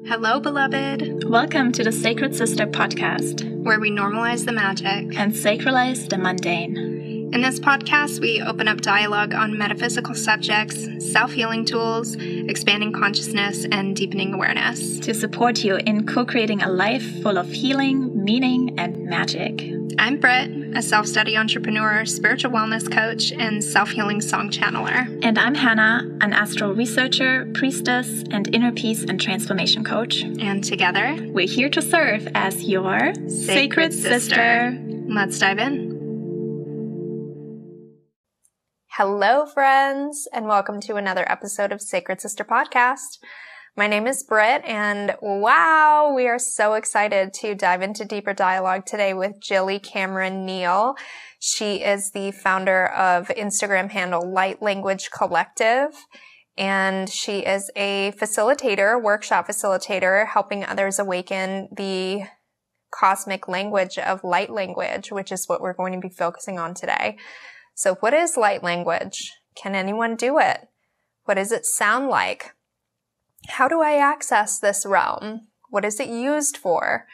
Hello, beloved. Welcome to the Sacred Sister podcast, where we normalize the magic and sacralize the mundane. In this podcast, we open up dialogue on metaphysical subjects, self-healing tools, expanding consciousness, and deepening awareness. To support you in co-creating a life full of healing, meaning, and magic. I'm Britt, a self-study entrepreneur, spiritual wellness coach, and self-healing song channeler. And I'm Hannah, an astral researcher, priestess, and inner peace and transformation coach. And together, we're here to serve as your Sacred Sister. Let's dive in. Hello, friends, and welcome to another episode of Sacred Sister Podcast. My name is Britt, and wow, we are so excited to dive into deeper dialogue today with Gilly Cameron Neill. She is the founder of Instagram handle Light Language Collective, and she is a facilitator, workshop facilitator, helping others awaken the cosmic language of light language, which is what we're going to be focusing on today. So what is light language? Can anyone do it? What does it sound like? How do I access this realm? What is it used for?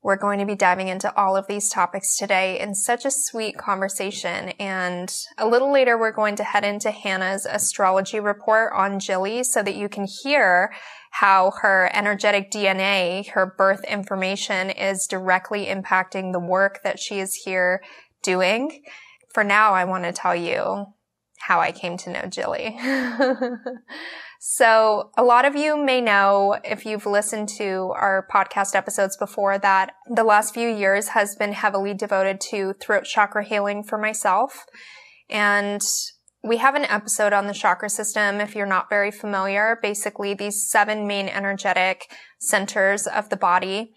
We're going to be diving into all of these topics today in such a sweet conversation. And a little later, we're going to head into Hannah's astrology report on Gilly so that you can hear how her energetic DNA, her birth information, is directly impacting the work that she is here doing. For now, I want to tell you how I came to know Gilly. So a lot of you may know, if you've listened to our podcast episodes before, that the last few years has been heavily devoted to throat chakra healing for myself. And we have an episode on the chakra system. If you're not very familiar, basically these 7 main energetic centers of the body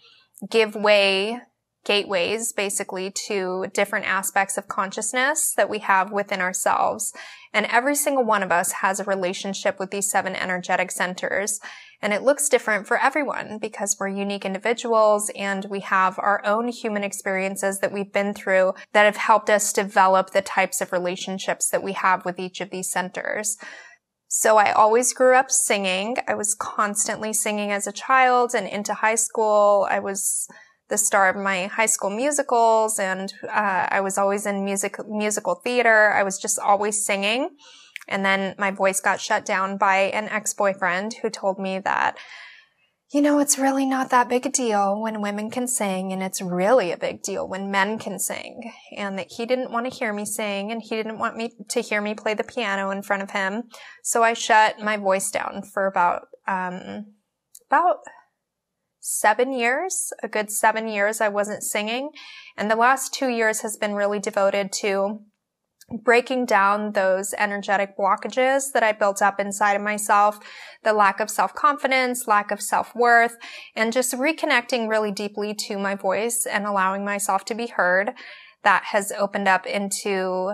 give way, gateways basically, to different aspects of consciousness that we have within ourselves. And every single one of us has a relationship with these 7 energetic centers. And it looks different for everyone because we're unique individuals and we have our own human experiences that we've been through that have helped us develop the types of relationships that we have with each of these centers. So I always grew up singing. I was constantly singing as a child, and into high school, I was the star of my high school musicals, and I was always in musical theater. I was just always singing. And then my voice got shut down by an ex-boyfriend who told me that, it's really not that big a deal when women can sing, and it's really a big deal when men can sing. And that he didn't want to hear me sing, and he didn't want me to hear me play the piano in front of him. So I shut my voice down for about 7 years, a good 7 years I wasn't singing. And the last 2 years has been really devoted to breaking down those energetic blockages that I built up inside of myself, the lack of self-confidence, lack of self-worth, and just reconnecting really deeply to my voice and allowing myself to be heard. That has opened up into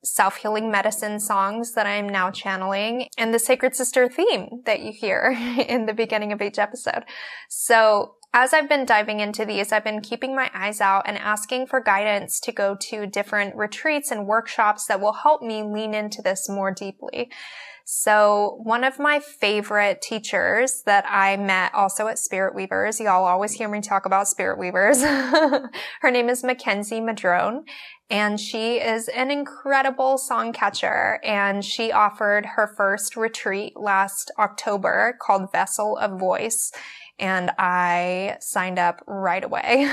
self-healing medicine songs that I am now channeling, and the Sacred Sister theme that you hear in the beginning of each episode. So as I've been diving into these, I've been keeping my eyes out and asking for guidance to go to different retreats and workshops that will help me lean into this more deeply. So one of my favorite teachers that I met also at Spirit Weavers, y'all always hear me talk about Spirit Weavers. Her name is Mackenzie Madrone, and she is an incredible song catcher. And she offered her first retreat last October called Vessel of Voice. And I signed up right away.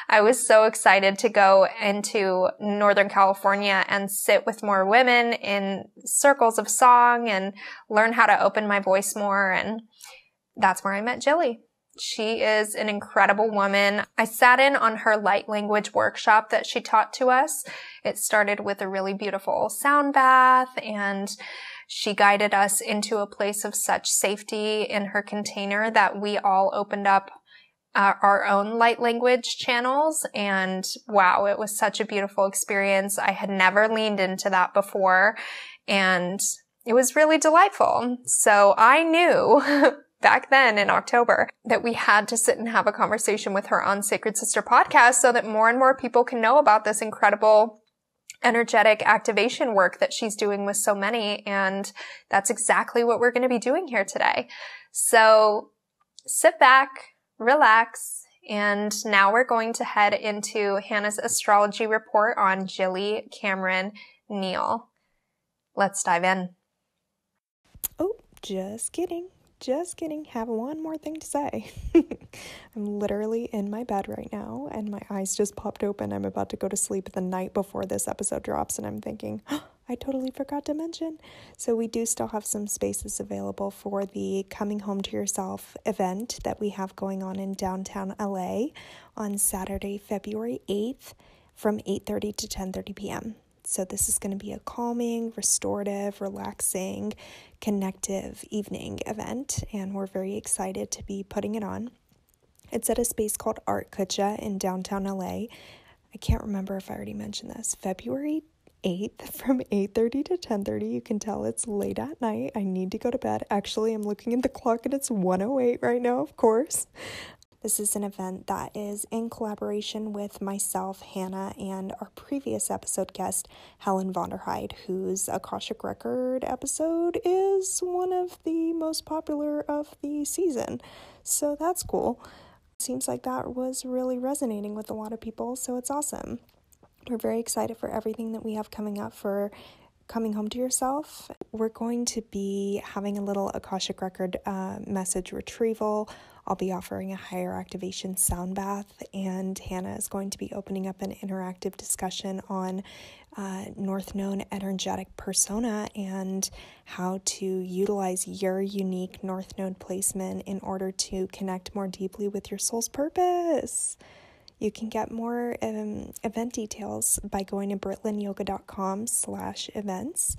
I was so excited to go into Northern California and sit with more women in circles of song and learn how to open my voice more. And that's where I met Gilly. She is an incredible woman. I sat in on her light language workshop that she taught to us. It started with a really beautiful sound bath, and she guided us into a place of such safety in her container that we all opened up our own light language channels. And wow, it was such a beautiful experience. I had never leaned into that before, and it was really delightful. So I knew back then in October that we had to sit and have a conversation with her on Sacred Sister Podcast so that more and more people can know about this incredible energetic activation work that she's doing with so many. And that's exactly what we're going to be doing here today. So sit back, relax, and now we're going to head into Hannah's astrology report on Gilly Cameron Neill. Let's dive in. Oh, just kidding. Just kidding. Have one more thing to say. I'm literally in my bed right now and my eyes just popped open. I'm about to go to sleep the night before this episode drops and I'm thinking, oh, I totally forgot to mention. So we do still have some spaces available for the Coming Home to Yourself event that we have going on in downtown LA on Saturday, February 8th from 8:30 to 10:30 p.m. So this is going to be a calming, restorative, relaxing, connective evening event, and we're very excited to be putting it on. It's at a space called Art Kucha in downtown LA. I can't remember if I already mentioned this. February 8th from 8:30 to 10:30. You can tell it's late at night. I need to go to bed. Actually, I'm looking at the clock and it's 1:08 right now, of course. This is an event that is in collaboration with myself, Hannah, and our previous episode guest, Helen Vonderheide, whose Akashic Record episode is one of the most popular of the season. So that's cool. Seems like that was really resonating with a lot of people, so it's awesome. We're very excited for everything that we have coming up for Coming Home to Yourself. We're going to be having a little Akashic Record message retrieval. I'll be offering a higher activation sound bath, and Hannah is going to be opening up an interactive discussion on North Node energetic persona and how to utilize your unique North Node placement in order to connect more deeply with your soul's purpose. You can get more event details by going to britlinyoga.com/events.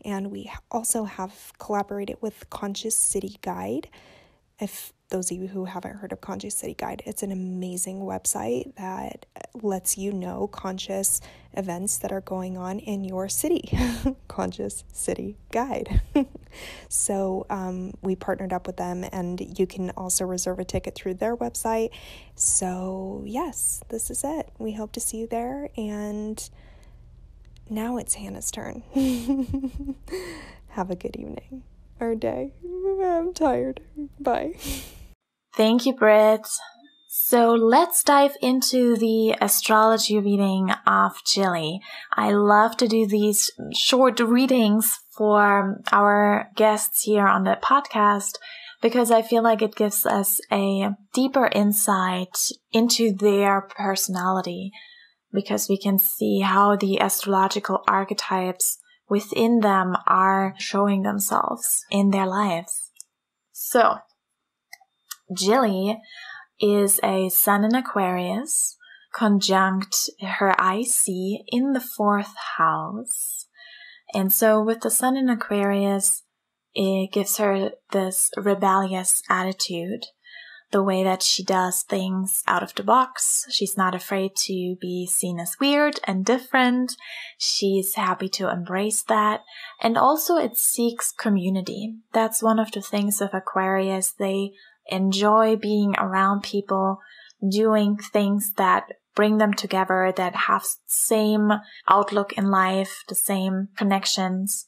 And we also have collaborated with Conscious City Guide. If those of you who haven't heard of Conscious City Guide, it's an amazing website that lets you know conscious events that are going on in your city. Conscious City Guide. So we partnered up with them, and you can also reserve a ticket through their website. So yes, this is it. We hope to see you there, and now it's Hannah's turn. Have a good evening or day. I'm tired. Bye. Thank you, Britt. So let's dive into the astrology reading of Gilly. I love to do these short readings for our guests here on the podcast because I feel like it gives us a deeper insight into their personality, because we can see how the astrological archetypes within them are showing themselves in their lives. So, Gilly is a sun in Aquarius, conjunct her IC in the 4th house. And so with the sun in Aquarius, it gives her this rebellious attitude, the way that she does things out of the box. She's not afraid to be seen as weird and different. She's happy to embrace that. And also it seeks community. That's one of the things of Aquarius. They enjoy being around people, doing things that bring them together, that have same outlook in life, the same connections.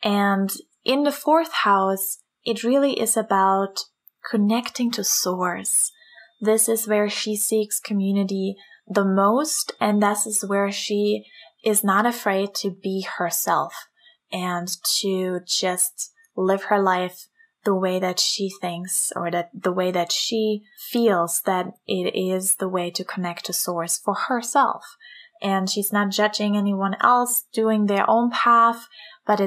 And in the 4th house, it really is about connecting to source. This is where she seeks community the most, and this is where she is not afraid to be herself and to just live her life the way that she thinks, or that the way that she feels that it is the way to connect to source for herself. And she's not judging anyone else doing their own path, but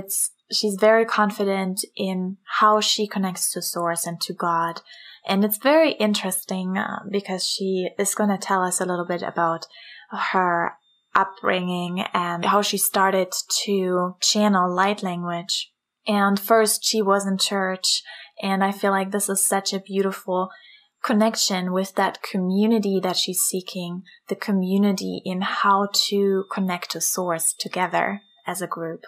she's very confident in how she connects to source and to God. And it's very interesting because she is going to tell us a little bit about her upbringing and how she started to channel light language. And first she was in church, and I feel like this is such a beautiful connection with that community that she's seeking, the community in how to connect to source together as a group.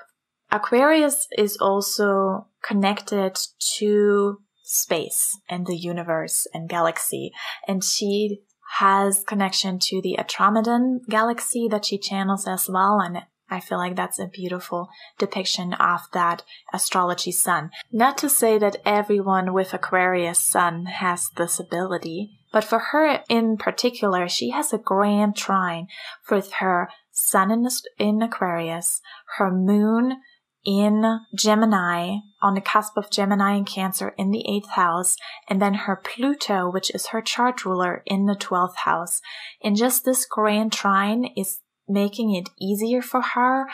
Aquarius is also connected to space and the universe and galaxy, and she has connection to the Andromedan galaxy that she channels as well, and I feel like that's a beautiful depiction of that astrology sun. Not to say that everyone with Aquarius sun has this ability, but for her in particular, she has a grand trine with her sun in Aquarius, her moon in Gemini, on the cusp of Gemini and Cancer in the 8th house, and then her Pluto, which is her chart ruler, in the 12th house. And just this grand trine is making it easier for her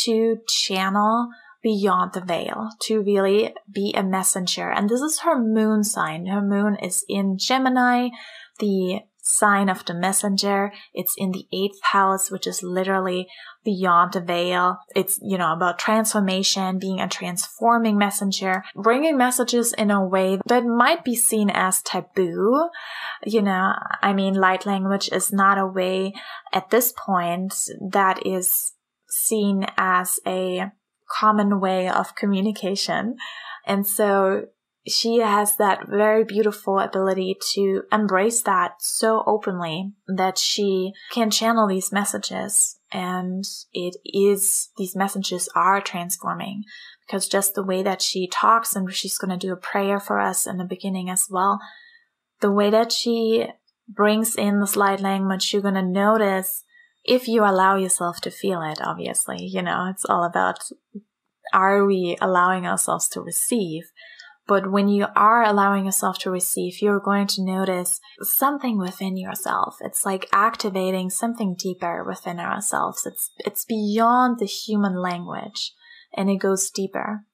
to channel beyond the veil, to really be a messenger. And this is her moon sign. Her moon is in Gemini, the sign of the messenger. It's in the 8th house, which is literally beyond the veil. It's, about transformation, being a transforming messenger, bringing messages in a way that might be seen as taboo. Light language is not a way at this point that is seen as a common way of communication. And so she has that very beautiful ability to embrace that so openly that she can channel these messages. And these messages are transforming, because just the way that she talks, and she's going to do a prayer for us in the beginning as well, the way that she brings in this light language, you're going to notice, if you allow yourself to feel it, obviously, it's all about, are we allowing ourselves to receive? But when you are allowing yourself to receive, you're going to notice something within yourself. It's like activating something deeper within ourselves. It's beyond the human language, and it goes deeper.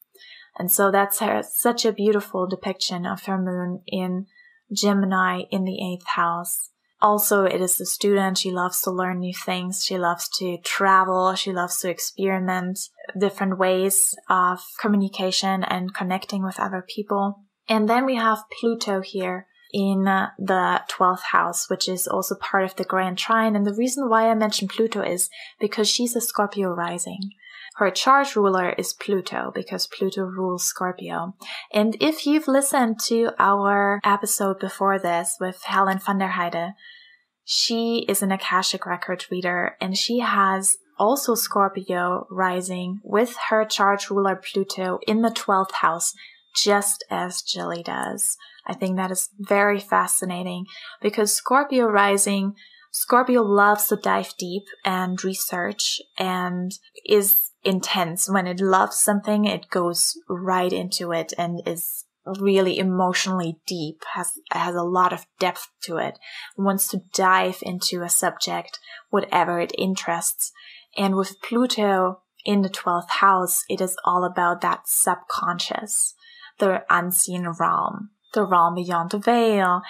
And so that's such a beautiful depiction of her moon in Gemini in the 8th house. Also, it is a student. She loves to learn new things. She loves to travel. She loves to experiment different ways of communication and connecting with other people. And then we have Pluto here in the 12th house, which is also part of the grand trine. And the reason why I mentioned Pluto is because she's a Scorpio rising. Her chart ruler is Pluto, because Pluto rules Scorpio. And if you've listened to our episode before this with Helen van der Heide, she is an Akashic record reader, and she has also Scorpio rising with her chart ruler Pluto in the 12th house, just as Gilly does. I think that is very fascinating, because Scorpio rising, Scorpio loves to dive deep and research, and is intense. When it loves something, it goes right into it and is really emotionally deep, has a lot of depth to it, wants to dive into a subject, whatever it interests. And with Pluto in the 12th house, it is all about that subconscious, the unseen realm, the realm beyond the veil.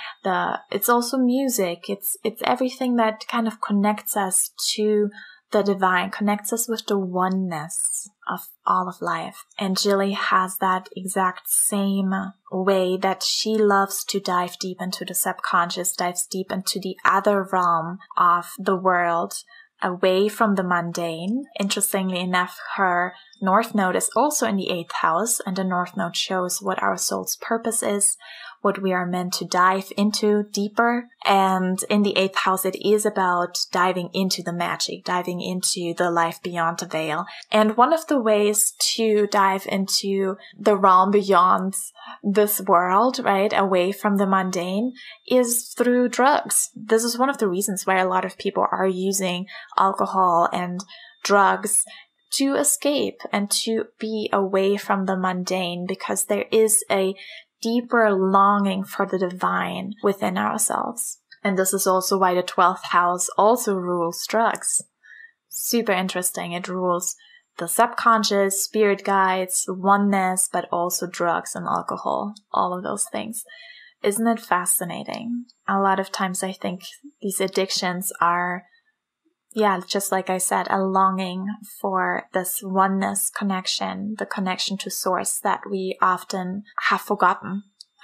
It's also music. It's everything that kind of connects us to the divine, connects us with the oneness of all of life. And Gilly has that exact same way that she loves to dive deep into the subconscious, dives deep into the other realm of the world, away from the mundane. Interestingly enough, her North Node is also in the 8th house, and the North Node shows what our soul's purpose is, what we are meant to dive into deeper. And in the 8th house, it is about diving into the magic, diving into the life beyond the veil. And one of the ways to dive into the realm beyond this world, right, away from the mundane, is through drugs. This is one of the reasons why a lot of people are using alcohol and drugs to escape and to be away from the mundane, because there is a deeper longing for the divine within ourselves. And this is also why the 12th house also rules drugs. Super interesting. It rules the subconscious, spirit guides, oneness, but also drugs and alcohol, all of those things. Isn't it fascinating? A lot of times I think these addictions are, just like I said, a longing for this oneness connection, the connection to source that we often have forgotten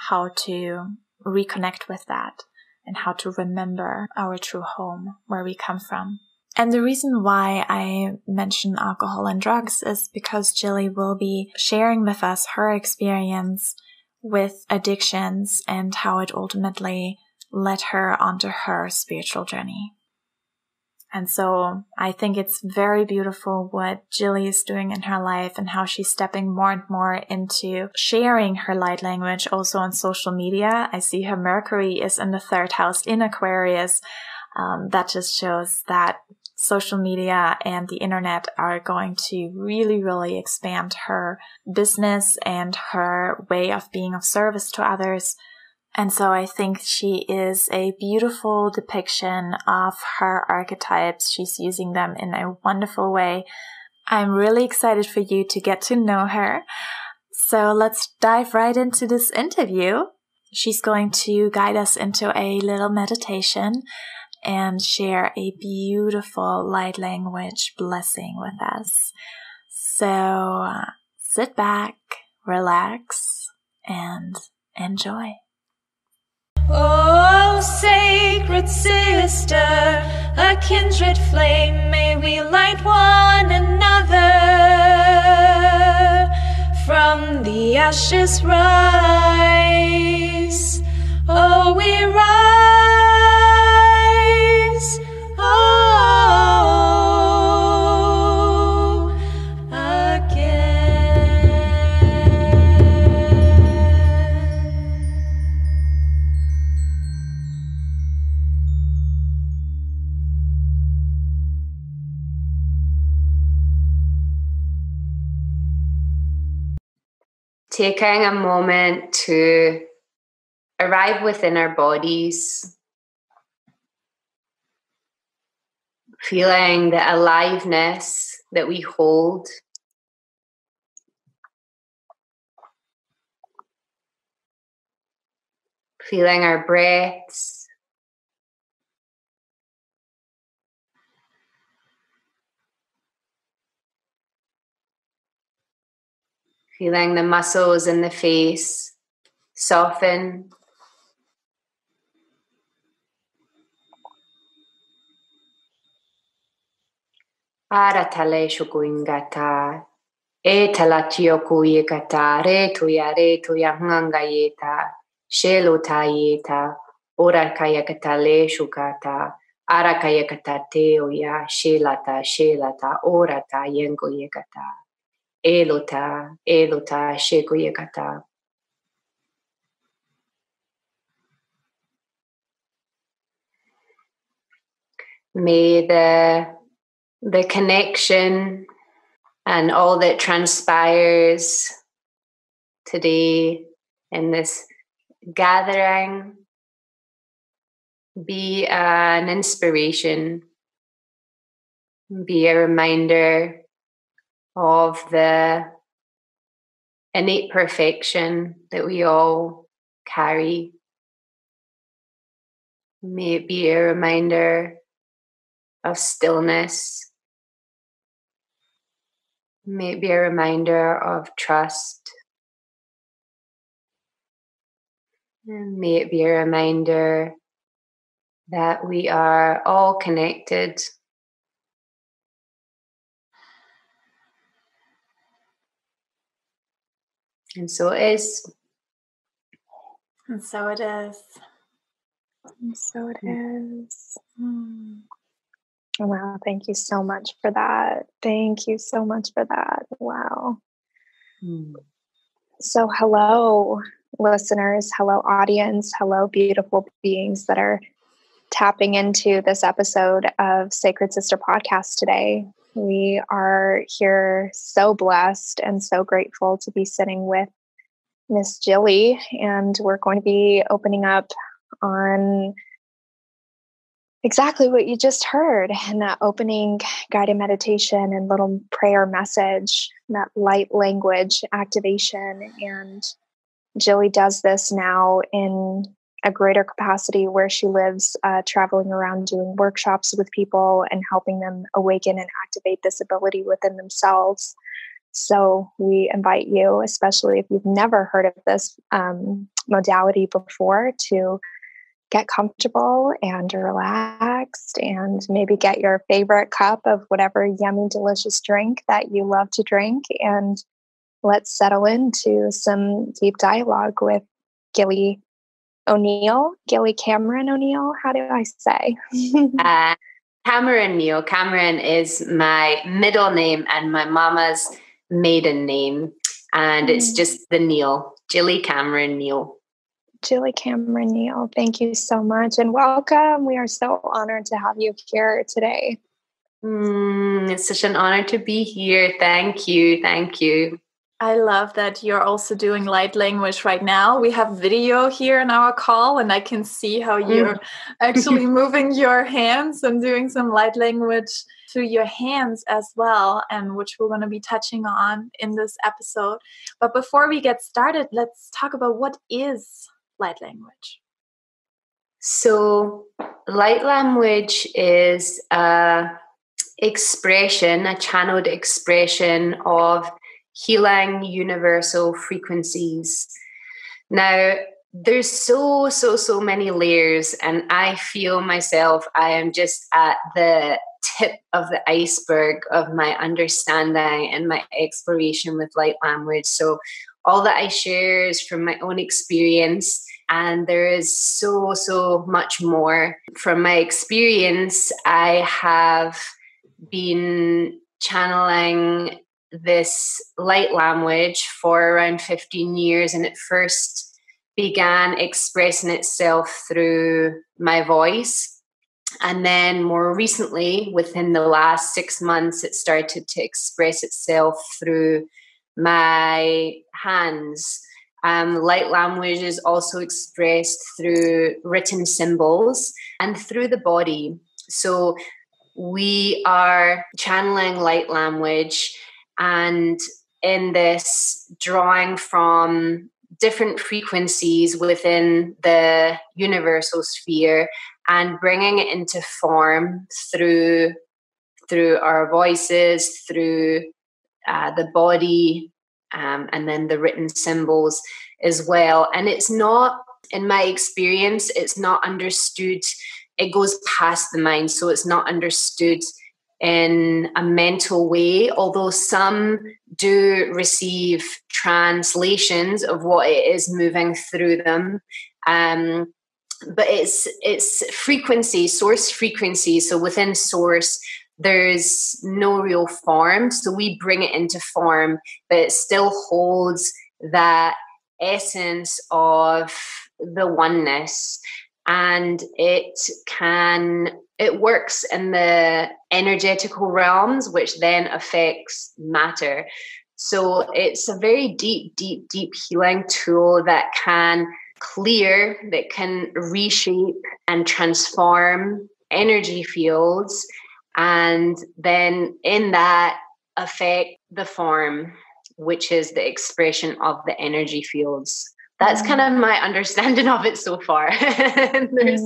how to reconnect with that and how to remember our true home, where we come from. And the reason why I mention alcohol and drugs is because Gilly will be sharing with us her experience with addictions and how it ultimately led her onto her spiritual journey. And so I think it's very beautiful what Gilly is doing in her life and how she's stepping more and more into sharing her light language also on social media. I see her Mercury is in the 3rd house in Aquarius. That just shows that social media and the internet are going to really, really expand her business and her way of being of service to others. And so I think she is a beautiful depiction of her archetypes. She's using them in a wonderful way. I'm really excited for you to get to know her. So let's dive right into this interview. She's going to guide us into a little meditation and share a beautiful light language blessing with us. So sit back, relax, and enjoy. Oh, sacred sister, a kindred flame, may we light one another. From the ashes rise, oh, we rise, oh, again. Taking a moment to arrive within our bodies, feeling the aliveness that we hold, feeling our breaths, feeling the muscles in the face soften. Aratale shukuingata, e talatio kuyekata, re tuya hangayeta, shelo tayeta, ora kayakata le shukata, ara kayakata teoya, shelata, orata yengo yekata, elota, sheko yekata. May the connection and all that transpires today in this gathering be an inspiration, be a reminder of the innate perfection that we all carry. May it be a reminder of stillness. May it be a reminder of trust. And may it be a reminder that we are all connected. And so it is. And so it is. And so it is. Wow, thank you so much for that. Thank you so much for that. Wow. So hello, listeners. Hello, audience. Hello, beautiful beings that are tapping into this episode of Sacred Sister Podcast today. We are here so blessed and so grateful to be sitting with Miss Gilly, and we're going to be opening up on exactly what you just heard in that opening guided meditation and little prayer message, that light language activation. And Gilly does this now in a greater capacity where she lives, traveling around doing workshops with people and helping them awaken and activate this ability within themselves. So we invite you, especially if you've never heard of this modality before, to get comfortable and relaxed and maybe get your favorite cup of whatever yummy, delicious drink that you love to drink. And let's settle into some deep dialogue with Gilly Cameron Neill. How do I say? Cameron Neill. Cameron is my middle name and my mama's maiden name. And it's just the Neill, Gilly Cameron Neill. Gilly Cameron Neill, thank you so much and welcome. We are so honored to have you here today. It's such an honor to be here. Thank you. Thank you. I love that you're also doing light language right now. We have video here in our call, and I can see how you're actually moving your hands and doing some light language through your hands as well, and which we're going to be touching on in this episode. But before we get started, let's talk about what is light language. So light language is a channeled expression of healing universal frequencies. Now, there's so many layers, and I feel myself, I am just at the tip of the iceberg of my understanding and my exploration with light language. So all that I share is from my own experience, and there is so much more. From my experience, I have been channeling this light language for around 15 years, and it first began expressing itself through my voice, and then more recently, within the last 6 months, it started to express itself through my hands. Light language is also expressed through written symbols and through the body. So we are channeling light language, and in this drawing from different frequencies within the universal sphere and bringing it into form through our voices, through the body, and then the written symbols as well. And it's not, in my experience, it's not understood. It goes past the mind, so it's not understood in a mental way, although some do receive translations of what it is moving through them. But it's frequency, source frequency. So within source, there's no real form. So we bring it into form, but it still holds that essence of the oneness. And it works in the energetical realms, which then affects matter. So it's a very deep healing tool that can clear, that can reshape and transform energy fields, and then in that affect the form, which is the expression of the energy fields. That's kind of my understanding of it so far. There's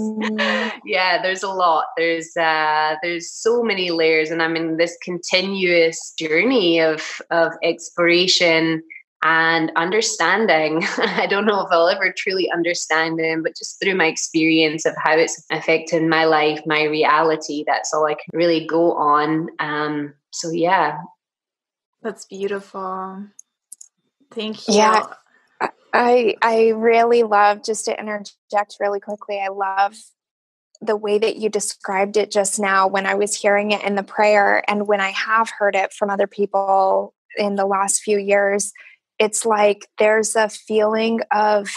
a lot. There's so many layers, and I'm in this continuous journey of exploration and understanding. I don't know if I'll ever truly understand them, but just through my experience of how it's affected my life, my reality, that's all I can really go on. So yeah. That's beautiful. Thank you. Yeah. I really love, just to interject really quickly, I love the way that you described it just now when I was hearing it in the prayer, and when I have heard it from other people in the last few years. It's like there's a feeling of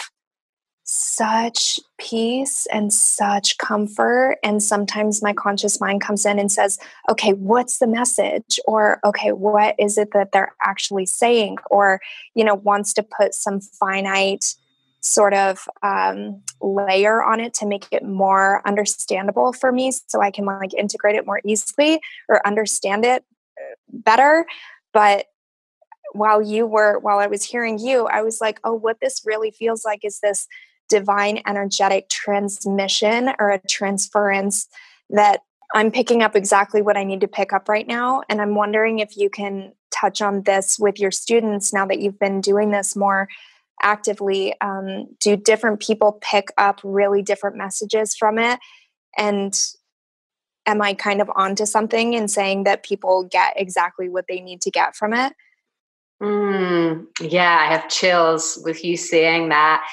such peace and such comfort. And sometimes my conscious mind comes in and says, okay, what's the message? Or, okay, what is it that they're actually saying? Or, wants to put some finite sort of layer on it to make it more understandable for me, so I can integrate it more easily or understand it better. But while I was hearing you, I was like, oh, what this really feels like is this divine energetic transmission or a transference that I'm picking up exactly what I need to pick up right now. And I'm wondering if you can touch on this with your students now that you've been doing this more actively. Do different people pick up really different messages from it? And am I kind of onto something in saying that people get exactly what they need to get from it? Yeah, I have chills with you saying that.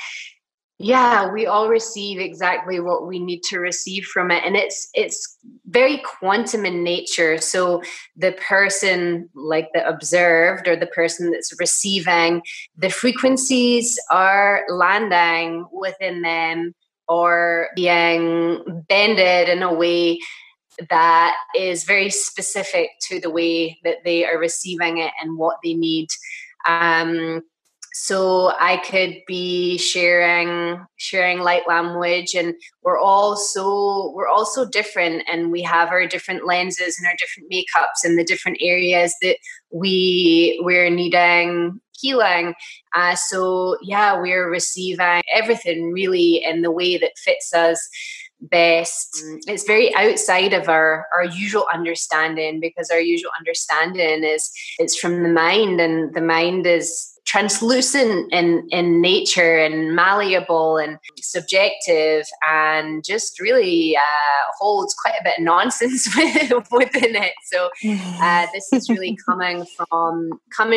Yeah, we all receive exactly what we need to receive from it. And it's very quantum in nature. So the person, like the observed or the person that's receiving, the frequencies are landing within them or being bended in a way that is very specific to the way that they are receiving it and what they need. So I could be sharing light language, and we're all so different, and we have our different lenses and our different makeups and the different areas that we're needing healing. So yeah, we're receiving everything really in the way that fits us best. It's very outside of our usual understanding, because our usual understanding is it's from the mind, and the mind is translucent in nature and malleable and subjective, and just really holds quite a bit of nonsense within it. So this is really coming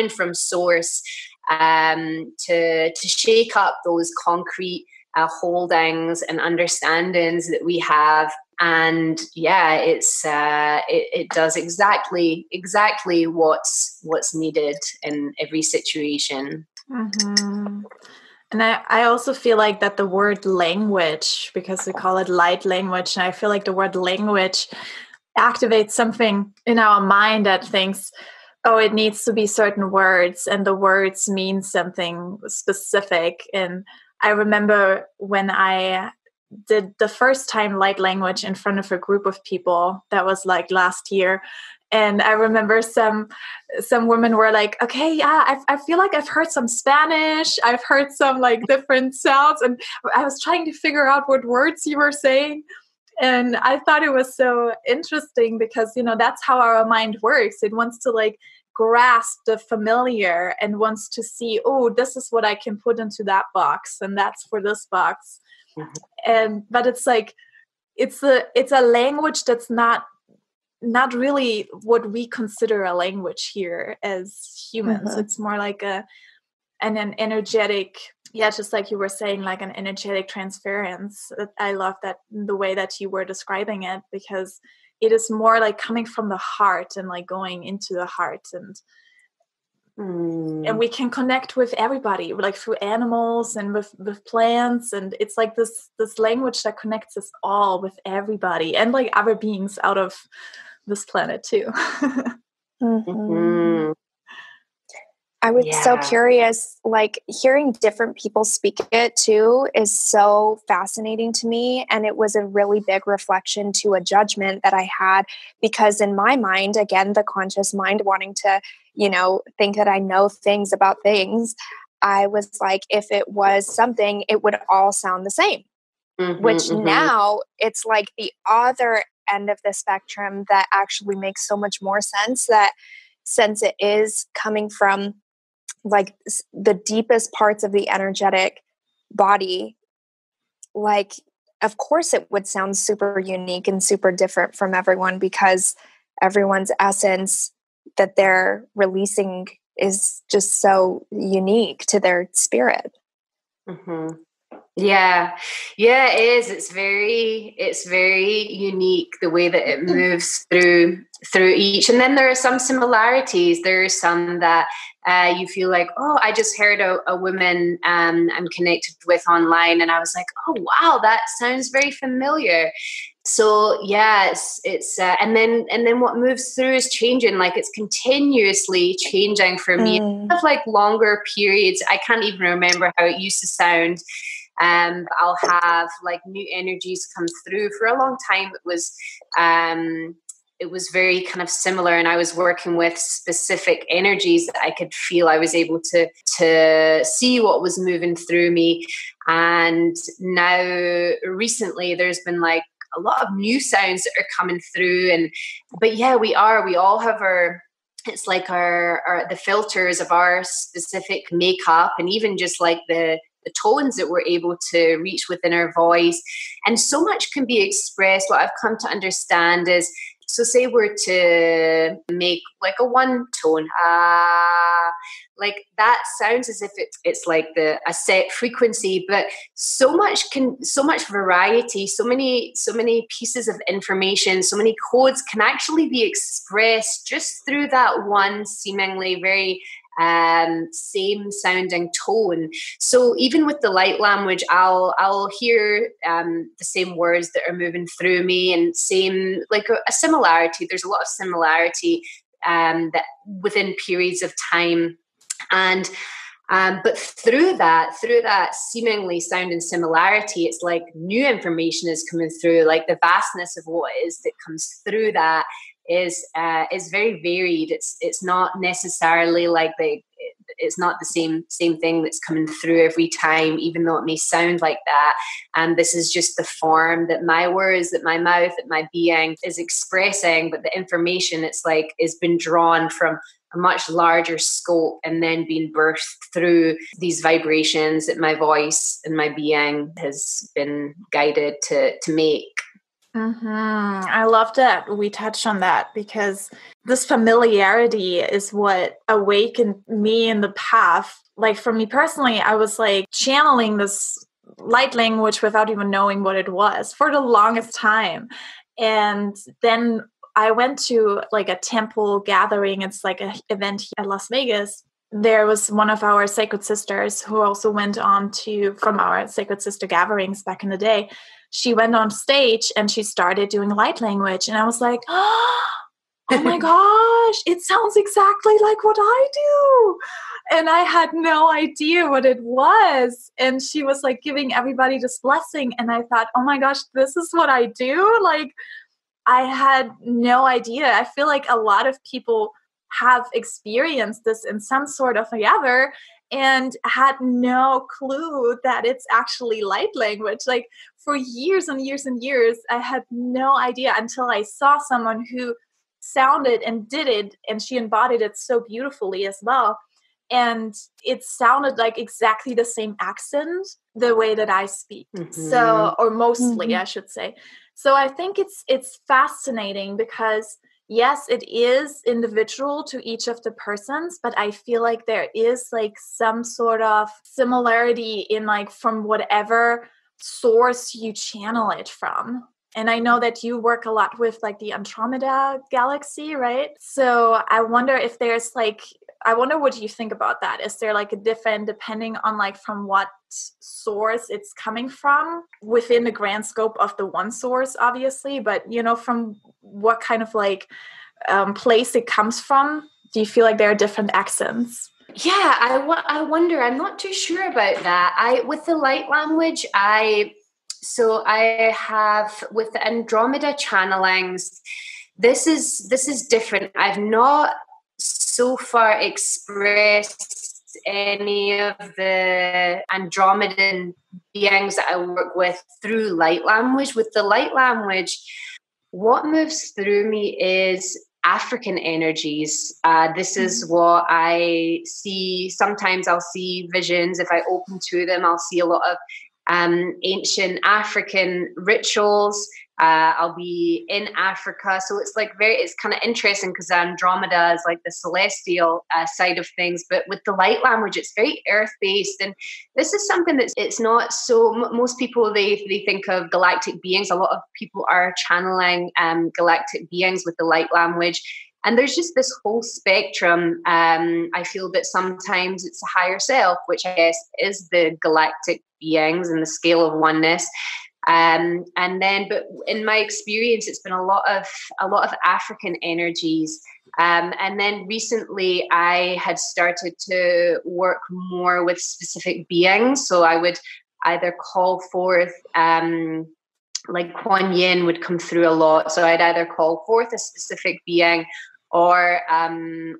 from source, to shake up those concrete holdings and understandings that we have. And yeah, it does exactly what's needed in every situation. Mm-hmm. And I also feel like that the word language, because we call it light language, and I feel like the word language activates something in our mind that thinks, oh, it needs to be certain words, and the words mean something specific. And I remember when I did the first time light language in front of a group of people, that was like last year. And I remember some women were like, okay, yeah, I feel like I've heard some Spanish. I've heard some like different sounds. And I was trying to figure out what words you were saying. And I thought it was so interesting because, that's how our mind works. It wants to like grasp the familiar and wants to see, oh, this is what I can put into that box, and that's for this box. But it's like it's a language that's not really what we consider a language here as humans. Mm-hmm. It's more like an energetic, just like you were saying, like an energetic transference. I love that, the way that you were describing it, because it is more like coming from the heart and like going into the heart, and we can connect with everybody, like through animals and with plants, and it's like this language that connects us all with everybody and like other beings out of this planet too. Mm-hmm. I was so curious, like hearing different people speak it too is so fascinating to me. And it was a really big reflection to a judgment that I had, because in my mind, again, the conscious mind wanting to, think that I know things about things, I was like, if it was something, it would all sound the same, which now it's like the other end of the spectrum that actually makes so much more sense, that since it is coming from like the deepest parts of the energetic body, like, of course it would sound super unique and super different from everyone, because everyone's essence that they're releasing is just so unique to their spirit. Mm-hmm. Yeah, it is. It's very unique, the way that it moves through each. And then there are some similarities. There are some that you feel like, oh, I just heard a woman I'm connected with online, and I was like, oh wow, that sounds very familiar. So yeah, it's and then what moves through is changing. Like it's continuously changing for me. I have like longer periods. I can't even remember how it used to sound. I'll have like new energies come through. For a long time, it was very kind of similar, and I was working with specific energies that I could feel. I was able to see what was moving through me. And now recently there's been like a lot of new sounds that are coming through. But yeah, we all have it's like the filters of our specific makeup, and even just like the tones that we're able to reach within our voice. And so much can be expressed. What I've come to understand is, so say we're to make like a one tone, like that sounds as if it's like a set frequency, but so much variety, so many pieces of information, so many codes can actually be expressed just through that one seemingly very same sounding tone. So even with the light language, I'll hear the same words that are moving through me, and same, like a similarity. There's a lot of similarity that within periods of time. And but through that seemingly sounding similarity, it's like new information is coming through. Like the vastness of what it is that comes through that is very varied. It's not necessarily like it's not the same thing that's coming through every time, even though it may sound like that. And this is just the form that my words, that my mouth, that my being is expressing. But the information, it's like, is been drawn from a much larger scope and then being birthed through these vibrations that my voice and my being has been guided to make. I love that we touched on that, because this familiarity is what awakened me in the path. Like for me personally, I was like channeling this light language without even knowing what it was for the longest time. And then I went to like a temple gathering. It's like an event at Las Vegas. There was one of our sacred sisters who also went on from our sacred sister gatherings back in the day. She went on stage and she started doing light language. And I was like, oh my gosh, it sounds exactly like what I do. And I had no idea what it was. And she was like giving everybody this blessing. And I thought, oh my gosh, this is what I do. Like, I had no idea. I feel like a lot of people have experienced this in some sort of the other and had no clue that it's actually light language. Like for years and years and years, I had no idea until I saw someone who sounded and did it, and she embodied it so beautifully as well. And it sounded like exactly the same accent, the way that I speak. So, or mostly, I should say. So I think it's fascinating because, yes, it is individual to each of the persons, but I feel like there is like some sort of similarity in like from whatever source you channel it from. And I know that you work a lot with like the Andromeda galaxy, right? So I wonder if there's like, I wonder what you think about that. Is there like a different, depending on like from what source it's coming from within the grand scope of the one source, obviously, but you know, from what kind of like place it comes from? Do you feel like there are different accents? Yeah, I wonder. I'm not too sure about that. With the light language, I have with the Andromeda channelings, this is different. I've not so far expressed any of the Andromedan beings that I work with through light language. With the light language, what moves through me is African energies. This is what I see. Sometimes I'll see visions. If I open to them, I'll see a lot of ancient African rituals. I'll be in Africa. So it's like it's kind of interesting because Andromeda is like the celestial side of things. But with the light language, it's very earth-based. And this is something it's not so, most people, they think of galactic beings. A lot of people are channeling galactic beings with the light language. And there's just this whole spectrum. I feel that sometimes it's a higher self, which I guess is the galactic beings and the scale of oneness. And then, but in my experience, it's been a lot of African energies. And then recently I had started to work more with specific beings. So I would either call forth, like Kuan Yin would come through a lot. So I'd either call forth a specific being or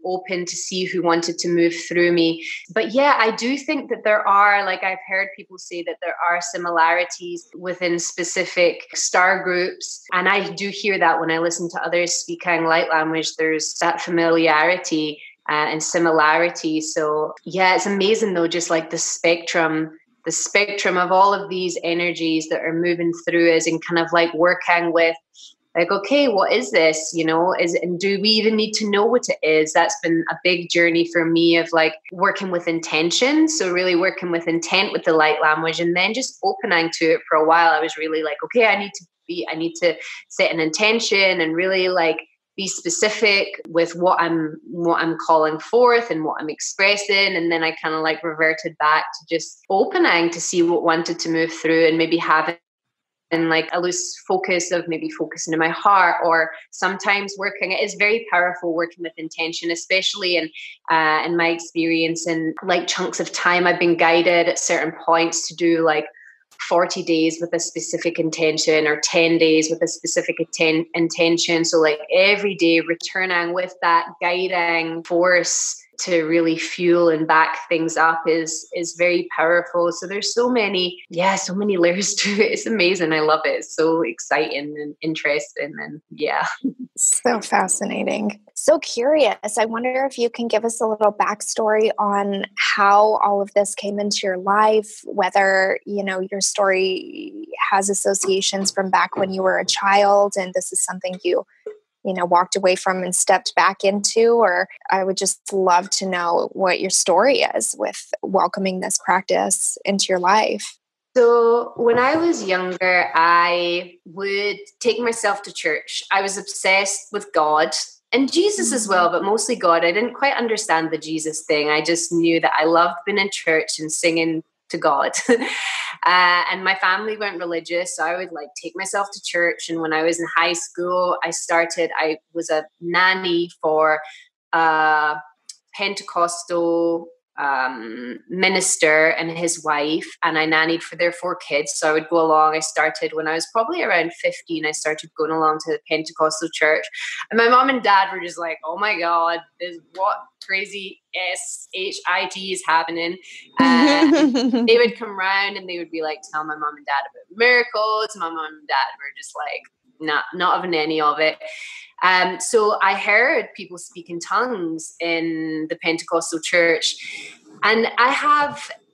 open to see who wanted to move through me. But yeah, I do think that there are, like I've heard people say that there are similarities within specific star groups. And I do hear that when I listen to others speaking light language, there's that familiarity and similarity. So yeah, it's amazing though, just like the spectrum of all of these energies that are moving through us and kind of like working with like, okay, what is this? And do we even need to know what it is? That's been a big journey for me of like working with intention. So really working with intent with the light language, and then just opening to it for a while. I was really like, okay, I need to set an intention and really like be specific with what I'm calling forth and what I'm expressing. And then I kind of like reverted back to just opening to see what wanted to move through, and maybe having like a loose focus of maybe focusing in my heart, or sometimes working. It is very powerful working with intention, especially in my experience in like chunks of time. I've been guided at certain points to do like 40 days with a specific intention, or 10 days with a specific intention. So like every day returning with that guiding force to really fuel and back things up is very powerful. So there's so many layers to it. It's amazing. I love it. It's so exciting and interesting, and so fascinating. So curious. I wonder if you can give us a little backstory on how all of this came into your life, whether, your story has associations from back when you were a child and this is something you walked away from and stepped back into, or I would just love to know what your story is with welcoming this practice into your life. So when I was younger, I would take myself to church. I was obsessed with God and Jesus as well, but mostly God. I didn't quite understand the Jesus thing. I just knew that I loved being in church and singing to God. And my family weren't religious, so I would like take myself to church. And when I was in high school, I was a nanny for a Pentecostal minister and his wife, and I nannied for their 4 kids. So I would go along. I started when I was probably around 15. I started going along to the Pentecostal church, and my mom and dad were just like, "Oh my God, what crazy SHIT is happening?" They would come around and they would be like, tell my mom and dad about miracles. My mom and dad were just like, not having any of it. So I heard people speak in tongues in the Pentecostal church, and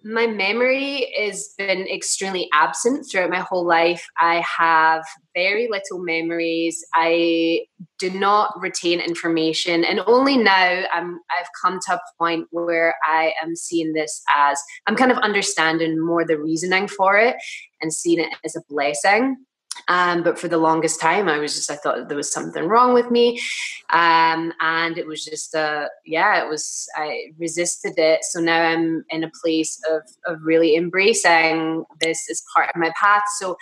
my memory has been extremely absent throughout my whole life. I have very little memories. I do not retain information, and only now I've come to a point where I am seeing this as, I'm kind of understanding more the reasoning for it and seeing it as a blessing. But for the longest time, I thought there was something wrong with me. And it was just, I resisted it. So now I'm in a place of really embracing this as part of my path. So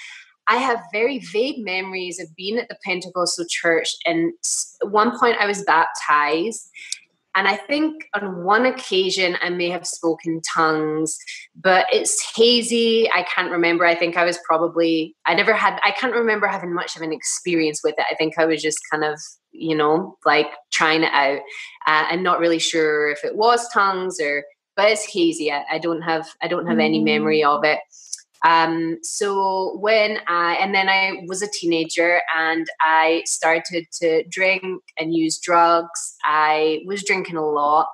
I have very vague memories of being at the Pentecostal church. And at one point I was baptized. And I think on one occasion I may have spoken tongues, but it's hazy. I can't remember. I think I was I can't remember having much of an experience with it. I think I was just kind of, like trying it out and not really sure if it was tongues but it's hazy. I don't have any memory of it. So then I was a teenager and I started to drink and use drugs. I was drinking a lot,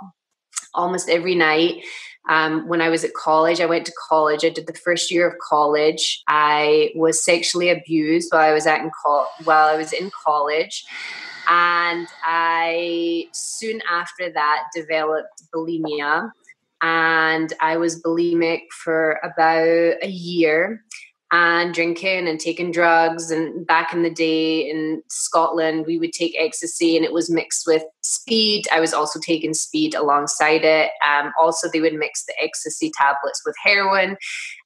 almost every night. When I was at college, I went to college. I did the first year of college. I was sexually abused while I was in college. And I soon after that developed bulimia. And I was bulimic for about a year, and drinking and taking drugs. And back in the day in Scotland, we would take ecstasy and it was mixed with speed. I was also taking speed alongside it. Also, they would mix the ecstasy tablets with heroin.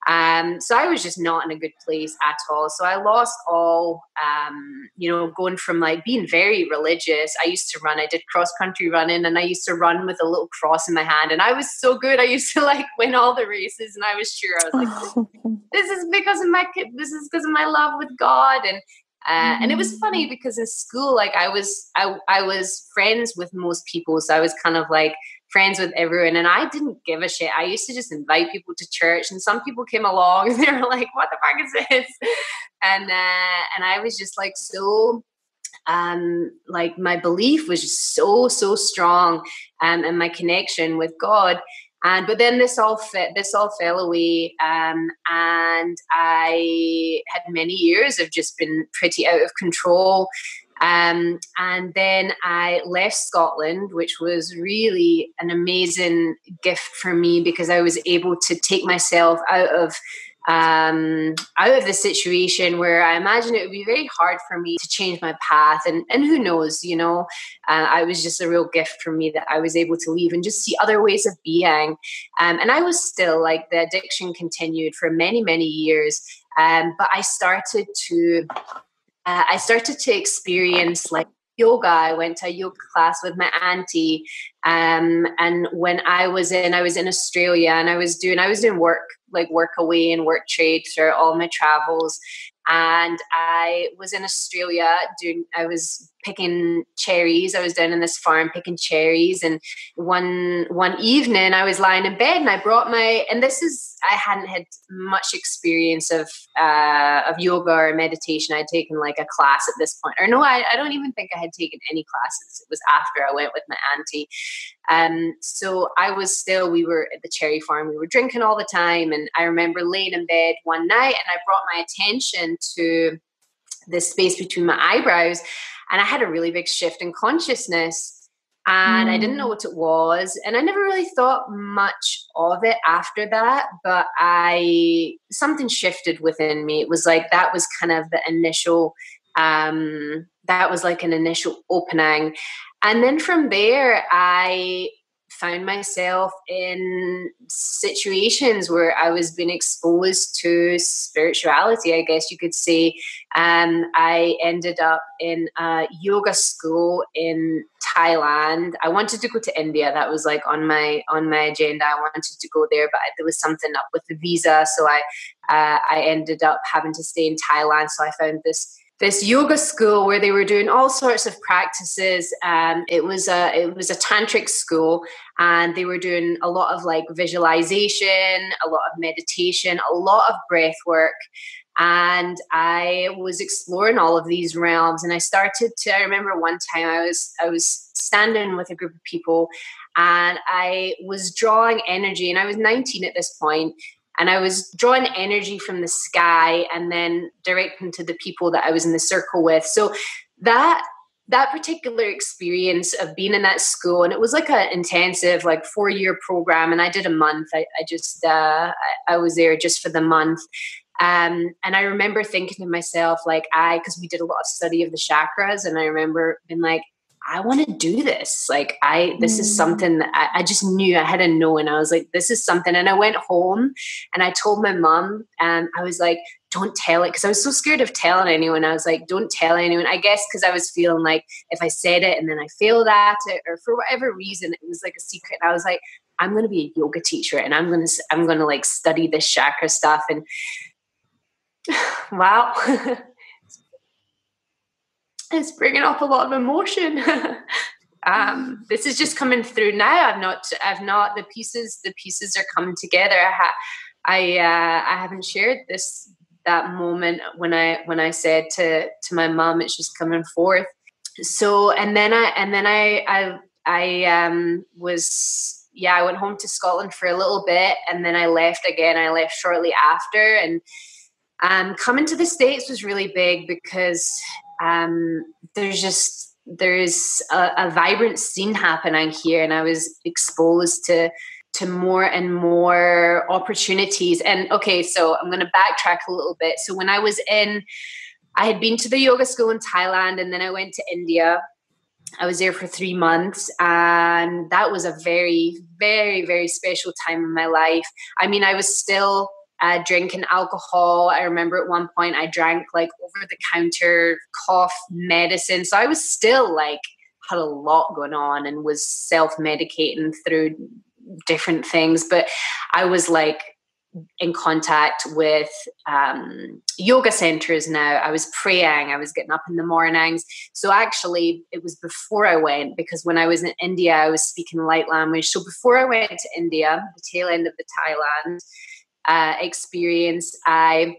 So I was just not in a good place at all. So I lost all, going from like being very religious. I used to run, I did cross-country running, and I used to run with a little cross in my hand. And I was so good. I used to like win all the races, and I was sure, I was like, this is because of my love with God. And it was funny because in school, like I was friends with most people. So I was kind of like friends with everyone, and I didn't give a shit. I used to just invite people to church, and some people came along and they were like, what the fuck is this? And I was just like, so, like my belief was just so strong, and my connection with God. But then this all fell away. And I had many years of just been pretty out of control. And then I left Scotland, which was really an amazing gift for me, because I was able to take myself out of the situation where I imagine it would be very hard for me to change my path. And who knows, I was just a real gift for me that I was able to leave and just see other ways of being. And I was still, like, the addiction continued for many, many years. But I started to experience, like, yoga. I went to a yoga class with my auntie. And when I was in Australia, and I was doing work away and work trade throughout all my travels. And I was in Australia I was picking cherries. I was down in this farm picking cherries. And one evening I was lying in bed, and I hadn't had much experience of yoga or meditation. I'd taken, like, a class at this point, or no, I don't even think I had taken any classes. It was after I went with my auntie. So we were at the cherry farm, we were drinking all the time. And I remember laying in bed one night, and I brought my attention to the space between my eyebrows, and I had a really big shift in consciousness, and I didn't know what it was. And I never really thought much of it after that, but something shifted within me. It was like, that was kind of the initial, that was like an initial opening. And then from there, I found myself in situations where I was being exposed to spirituality, I guess you could say. I ended up in a yoga school in Thailand. I wanted to go to India. That was, like, on my agenda. I wanted to go there, but there was something up with the visa. So I ended up having to stay in Thailand. So I found this yoga school where they were doing all sorts of practices. It was a tantric school, and they were doing a lot of, like, visualization, a lot of meditation, a lot of breath work. And I was exploring all of these realms. And I remember one time I was standing with a group of people, and I was drawing energy, and I was 19 at this point. And I was drawing energy from the sky and then directing to the people that I was in the circle with. So that particular experience of being in that school, and it was like an intensive, like, 4-year program, and I did a month. I was there just for the month. And I remember thinking to myself, like, because we did a lot of study of the chakras, and I remember being like, I want to do this. Like, this is something that I just knew. I had a knowing. I was like, this is something. And I went home and I told my mom, and I was like, don't tell it. Cause I was so scared of telling anyone. I was like, don't tell anyone. I guess cause I was feeling like if I said it and then I failed at it, or for whatever reason, it was like a secret. And I was like, I'm going to be a yoga teacher, and I'm going to like study this chakra stuff. And wow. It's bringing up a lot of emotion. This is just coming through now. I've not, the pieces are coming together. I haven't shared that moment when I said to my mom, it's just coming forth. So, I went home to Scotland for a little bit, and then I left again. I left shortly after, and coming to the States was really big because there's a vibrant scene happening here, and I was exposed to more and more opportunities. And okay, so I'm going to backtrack a little bit. So when I had been to the yoga school in Thailand, and then I went to India. I was there for 3 months, and that was a very, very, very special time in my life. I mean, I was still drinking alcohol. I remember at one point I drank like over-the-counter cough medicine. So I was still like, had a lot going on and was self-medicating through different things. But I was like in contact with yoga centers now. I was praying. I was getting up in the mornings. So actually it was before I went, because when I was in India, I was speaking light language. So before I went to India, the tail end of the Thailand experience, I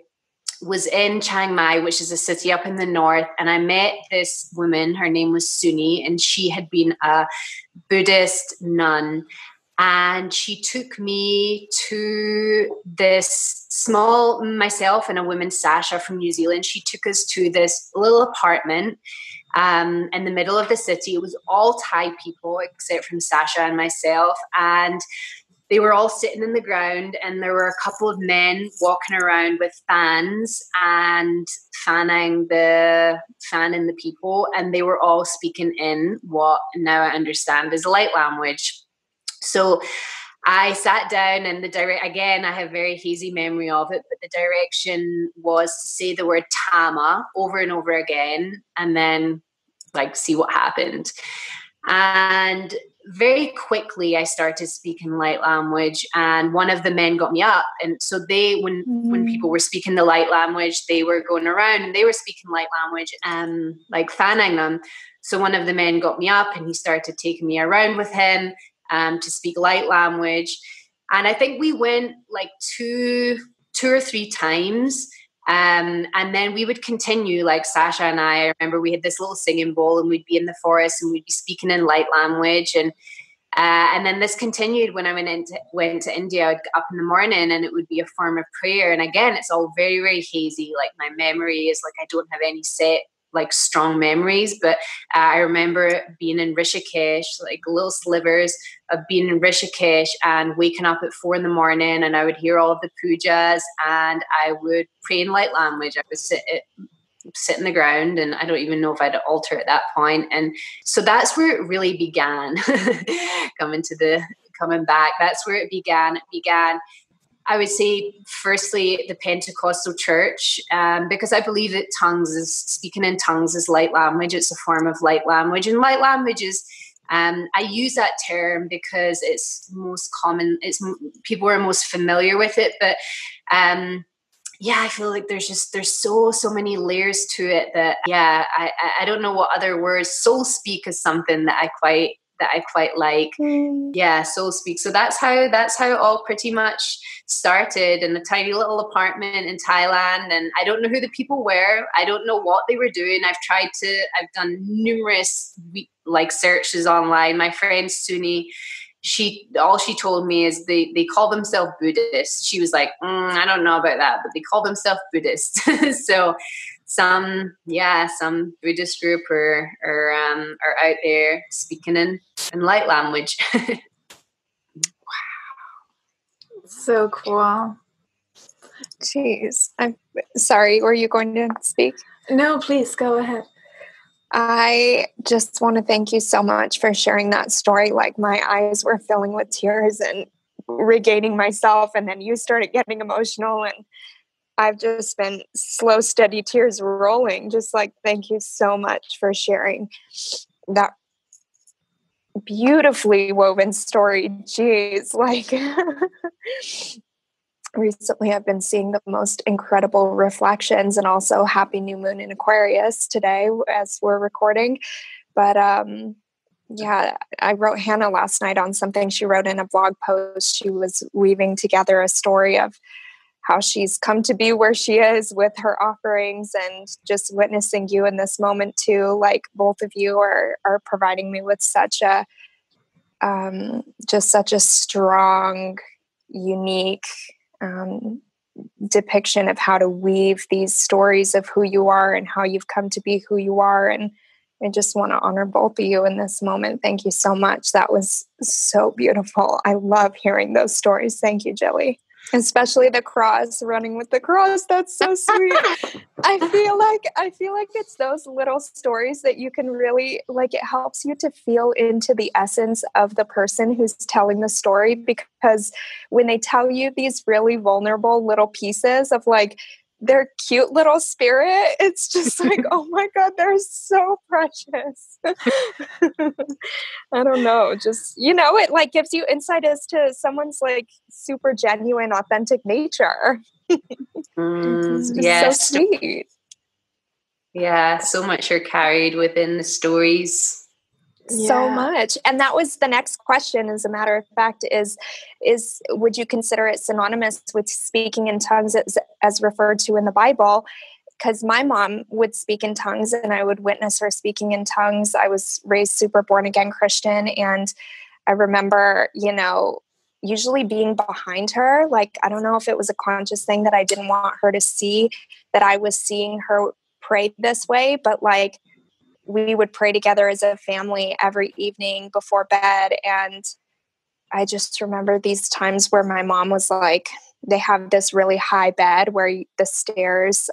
was in Chiang Mai, which is a city up in the north, and I met this woman. Her name was Suni, and she had been a Buddhist nun. And she took me to myself and a woman, Sasha from New Zealand. She took us to this little apartment in the middle of the city. It was all Thai people except from Sasha and myself. And they were all sitting in the ground, and there were a couple of men walking around with fans and fanning the people. And they were all speaking in what now I understand is light language. So I sat down, and again, I have very hazy memory of it, but the direction was to say the word Tama over and over again, and then like see what happened. And very quickly I started speaking light language, and one of the men got me up. And so when people were speaking the light language, they were going around and they were speaking light language and like fanning them. So one of the men got me up, and he started taking me around with him to speak light language. And I think we went like two or three times. And then we would continue, like Sasha and I remember we had this little singing bowl, and we'd be in the forest and we'd be speaking in light language. And then this continued when I went to India. I'd get up in the morning, and it would be a form of prayer. And again, it's all very, very hazy. Like my memory is like, I don't have any set like strong memories, but I remember being in Rishikesh, like little slivers of being in Rishikesh and waking up at 4 a.m, and I would hear all of the pujas, and I would pray in light language. I would sit in the ground, and I don't even know if I had an altar at that point. And so that's where it really began. coming back, that's where it began. I would say, firstly, the Pentecostal church, because I believe that speaking in tongues is light language. It's a form of light language. And light language is, I use that term because it's most common. People are most familiar with it. But I feel like there's so many layers to it that, I don't know what other words. Soul speak is something that I quite like. Soul speak. So that's how it all pretty much started, in a tiny little apartment in Thailand. And I don't know who the people were. I don't know what they were doing. I've done numerous like searches online. My friend Suni, all she told me is they call themselves Buddhists. She was like, I don't know about that, but they call themselves Buddhists. So some Buddhist group are out there speaking in light language. So cool. Jeez. I'm sorry. Were you going to speak? No, please go ahead. I just want to thank you so much for sharing that story. Like my eyes were filling with tears and regaining myself. And then you started getting emotional, and I've just been slow, steady tears rolling. Just like, thank you so much for sharing that beautifully woven story. Jeez, like recently I've been seeing the most incredible reflections, and also happy new moon in Aquarius today as we're recording. But I wrote Hannah last night on something she wrote in a blog post. She was weaving together a story of how she's come to be where she is with her offerings, and just witnessing you in this moment too. Like both of you are providing me with such a strong, unique depiction of how to weave these stories of who you are and how you've come to be who you are. And I just want to honor both of you in this moment. Thank you so much. That was so beautiful. I love hearing those stories. Thank you, Gilly. Especially the cross, running with the cross. That's so sweet. I feel like it's those little stories that you can really, like, it helps you to feel into the essence of the person who's telling the story, because when they tell you these really vulnerable little pieces of like their cute little spirit, it's just like, oh my God, they're so precious. I don't know. Just, it like gives you insight as to someone's like super genuine, authentic nature. It's just so sweet. Yeah. So much are carried within the stories. So much. And that was the next question, as a matter of fact, is would you consider it synonymous with speaking in tongues as referred to in the Bible? Because my mom would speak in tongues and I would witness her speaking in tongues. I was raised super born again Christian, and I remember, usually being behind her. Like, I don't know if it was a conscious thing that I didn't want her to see that I was seeing her pray this way, but like we would pray together as a family every evening before bed. And I just remember these times where my mom was like, they have this really high bed where the stairs,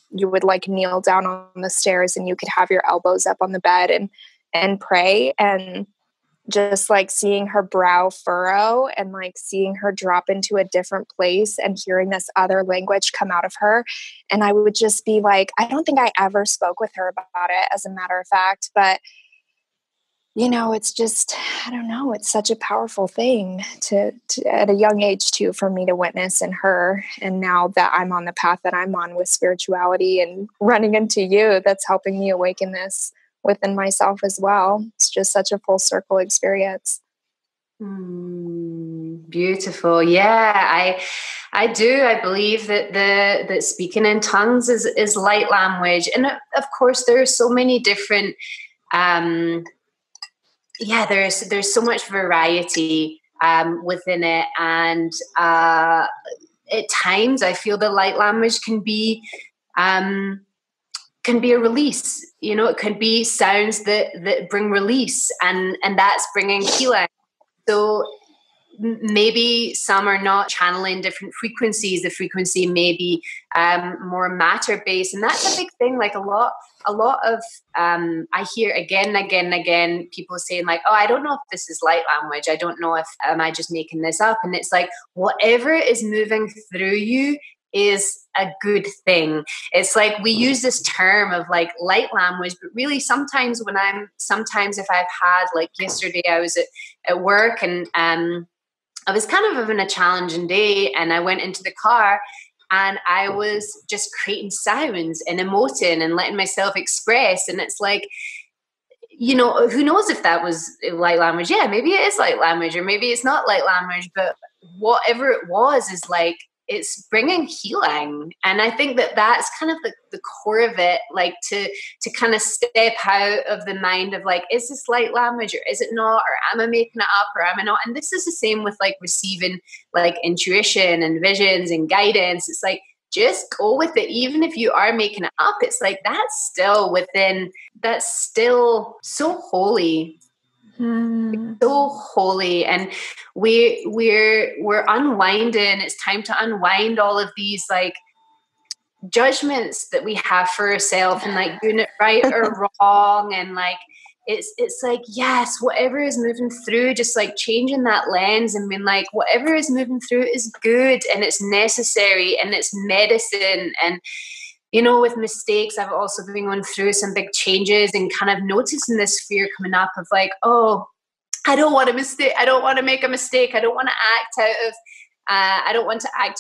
you would like kneel down on the stairs and you could have your elbows up on the bed and pray. And just like seeing her brow furrow and like seeing her drop into a different place and hearing this other language come out of her. And I would just be like, I don't think I ever spoke with her about it, as a matter of fact, but it's just, I don't know, it's such a powerful thing to at a young age too, for me to witness in her. And now that I'm on the path that I'm on with spirituality and running into you, that's helping me awaken this within myself as well. It's just such a full circle experience. Beautiful. Yeah, I do. I believe that speaking in tongues is light language. And of course there are so many different, there's so much variety within it. And at times I feel the light language can be a release. It could be sounds that bring release, and that's bringing healing. So maybe some are not channeling different frequencies. The frequency may be more matter based, and that's a big thing. Like a lot of I hear again and again people saying like, oh, I don't know if this is light language. I don't know if am I just making this up? And it's like, whatever is moving through you is a good thing. It's like we use this term of like light language, but really sometimes if I've had, like yesterday I was at work and I was kind of having a challenging day, and I went into the car and I was just creating sounds and emoting and letting myself express. And it's like, who knows if that was light language? Yeah, maybe it is light language, or maybe it's not light language, but whatever it was is like, it's bringing healing. And I think that that's kind of the core of it, like to kind of step out of the mind of like, is this light language or is it not? Or am I making it up or am I not? And this is the same with like receiving like intuition and visions and guidance. It's like, just go with it. Even if you are making it up, it's like, that's still so holy. So holy. And we're unwinding. It's time to unwind all of these like judgments that we have for ourselves and like doing it right or wrong. And like it's like, yes, whatever is moving through, just like changing that lens and being like, whatever is moving through is good and it's necessary and it's medicine. And with mistakes, I've also been going through some big changes and kind of noticing this fear coming up of like, oh, I don't want to make a mistake. I don't want to act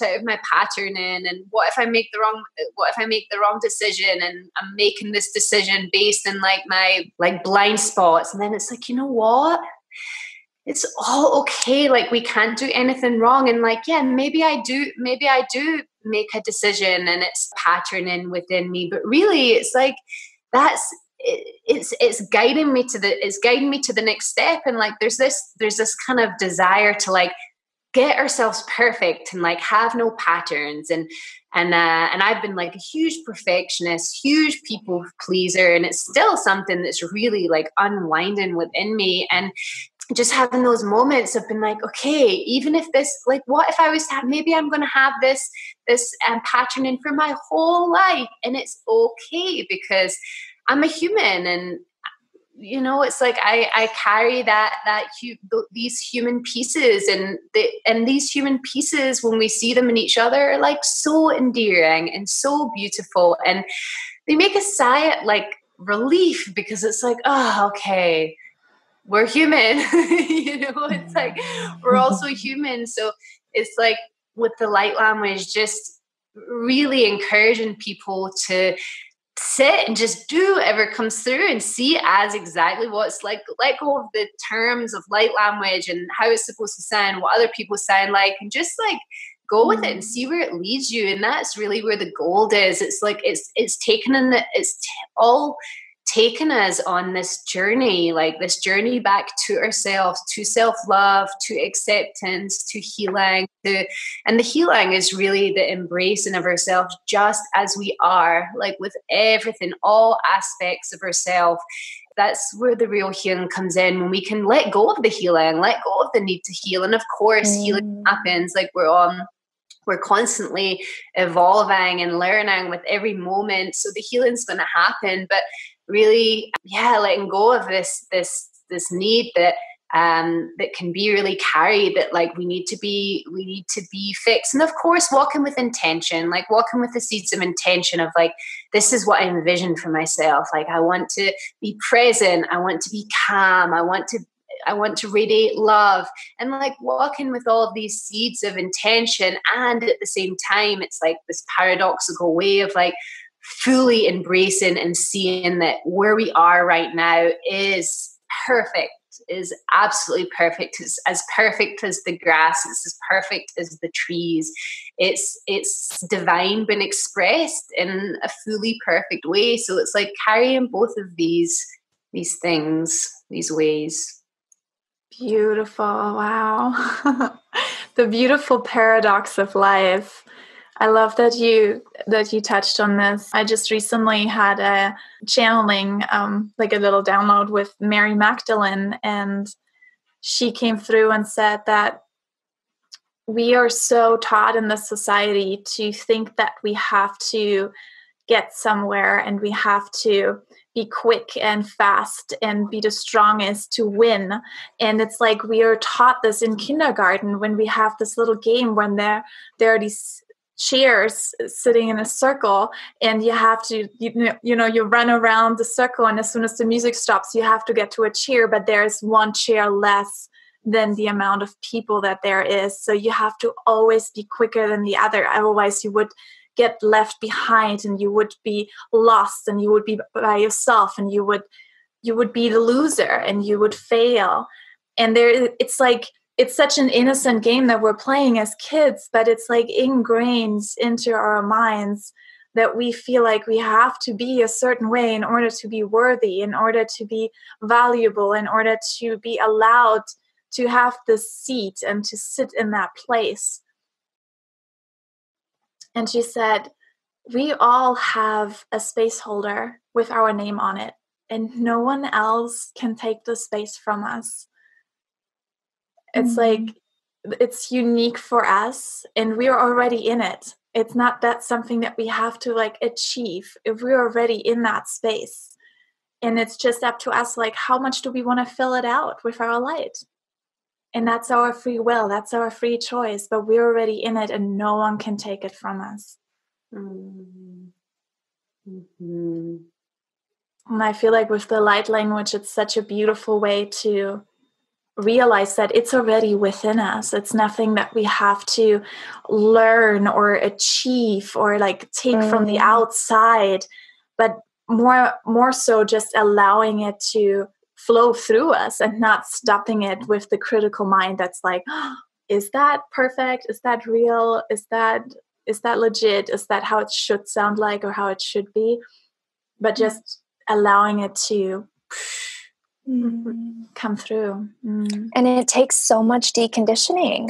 out of my patterning. And what if I make the wrong decision and I'm making this decision based in like my like blind spots. And then it's like, you know what? It's all okay. Like we can't do anything wrong. And like, yeah, maybe I do make a decision and it's patterning within me, but really it's like it's guiding me to the next step. And like there's this kind of desire to like get ourselves perfect and like have no patterns. And I've been like a huge perfectionist, huge people pleaser, and it's still something that's really like unwinding within me. And just having those moments of being like, okay, even if this, like, what if I was maybe I'm going to have this patterning for my whole life, and it's okay because I'm a human, and it's like I carry these human pieces, and these human pieces, when we see them in each other, are like so endearing and so beautiful, and they make a sigh like relief, because it's like, oh, okay, we're human. It's like we're also human. So it's like with the light language, just really encouraging people to sit and just do whatever comes through and see it as exactly what it's like. Let go of the terms of light language and how it's supposed to sound, what other people sound like, and just like go with it and see where it leads you. And that's really where the gold is. It's like it's all taken us on this journey, like this journey back to ourselves, to self-love, to acceptance, to healing. And the healing is really the embracing of ourselves just as we are, like with everything, all aspects of ourselves. That's where the real healing comes in, when we can let go of the healing, let go of the need to heal. And of course, healing happens. Like we're constantly evolving and learning with every moment. So the healing's going to happen. But really, letting go of this need that that can be really carried, that like we need to be fixed. And of course, walking with intention, like walking with the seeds of intention of like, this is what I envision for myself. Like I want to be present. I want to be calm. I want to radiate love, and like walking with all of these seeds of intention. And at the same time, it's like this paradoxical way of like fully embracing and seeing that where we are right now is perfect, is absolutely perfect. It's as perfect as the grass. It's as perfect as the trees. It's divine been expressed in a fully perfect way. So it's like carrying both of these things, these ways. Beautiful. Wow. The beautiful paradox of life. I love that you touched on this. I just recently had a channeling, like a little download with Mary Magdalene, and she came through and said that we are so taught in this society to think that we have to get somewhere and we have to be quick and fast and be the strongest to win. And it's like we are taught this in kindergarten when we have this little game when there are these chairs sitting in a circle, and you have to, you run around the circle, and as soon as the music stops, you have to get to a chair, but there's one chair less than the amount of people that there is. So you have to always be quicker than the other. Otherwise you would get left behind, and you would be lost, and you would be by yourself, and you would be the loser, and you would fail. And it's like, it's such an innocent game that we're playing as kids, but it's like ingrained into our minds that we feel like we have to be a certain way in order to be worthy, in order to be valuable, in order to be allowed to have this seat and to sit in that place. And she said, we all have a space holder with our name on it, and no one else can take the space from us. It's like, it's unique for us, and we're already in it. It's not that something that we have to like achieve. If we're already in that space, and it's just up to us, like how much do we want to fill it out with our light? And that's our free will. That's our free choice. But we're already in it, and no one can take it from us. Mm-hmm. And I feel like with the light language, it's such a beautiful way to realize that it's already within us. It's nothing that we have to learn or achieve or like take from the outside, but more so just allowing it to flow through us and not stopping it with the critical mind that's like, oh, is that perfect? Is that real? Is that legit? Is that how it should sound like or how it should be? But just allowing it to come through. And it takes so much deconditioning,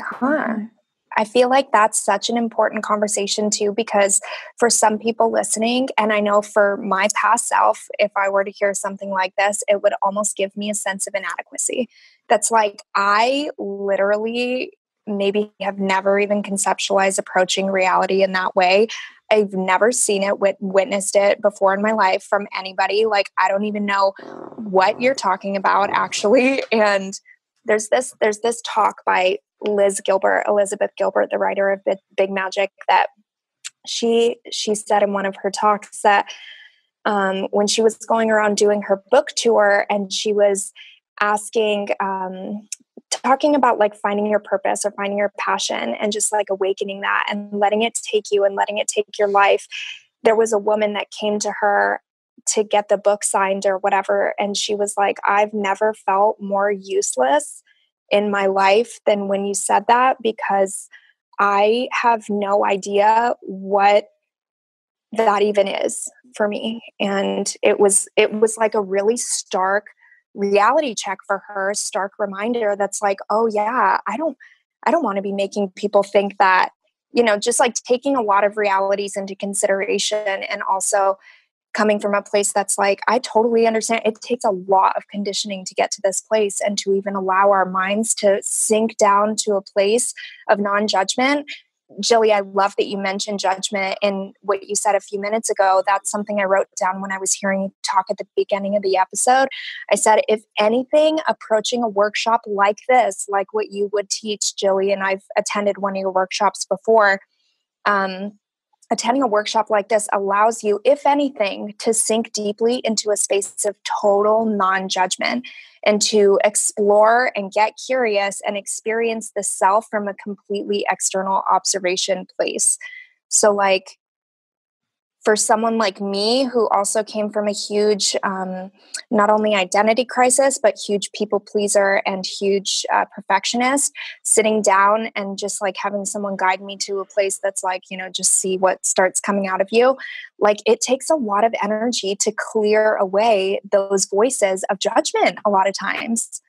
I feel like that's such an important conversation too, because for some people listening, and I know for my past self, if I were to hear something like this, it would almost give me a sense of inadequacy. That's like, I literally maybe have never even conceptualized approaching reality in that way. I've never seen it, witnessed it before in my life from anybody. Like, I don't even know what you're talking about, actually. And there's this talk by Elizabeth Gilbert, the writer of Big Magic, that she said in one of her talks that when she was going around doing her book tour, and she was talking about like finding your purpose or finding your passion and just like awakening that and letting it take you and letting it take your life. There was a woman that came to her to get the book signed or whatever. And she was like, I've never felt more useless in my life than when you said that, because I have no idea what that even is for me. And it was like a really stark reality check for her, stark reminder that's like, oh yeah, I don't want to be making people think that, just like taking a lot of realities into consideration, and also coming from a place that's like, I totally understand. It takes a lot of conditioning to get to this place, and to even allow our minds to sink down to a place of non-judgment. Gilly, I love that you mentioned judgment in what you said a few minutes ago. That's something I wrote down when I was hearing you talk at the beginning of the episode. I said, if anything, approaching a workshop like this, like what you would teach, Gilly, and I've attended one of your workshops before, attending a workshop like this allows you, if anything, to sink deeply into a space of total non-judgment, and to explore and get curious and experience the self from a completely external observation place. So like, for someone like me, who also came from a huge, not only identity crisis, but huge people pleaser and huge perfectionist, sitting down and just like having someone guide me to a place that's like, just see what starts coming out of you. Like, it takes a lot of energy to clear away those voices of judgment a lot of times,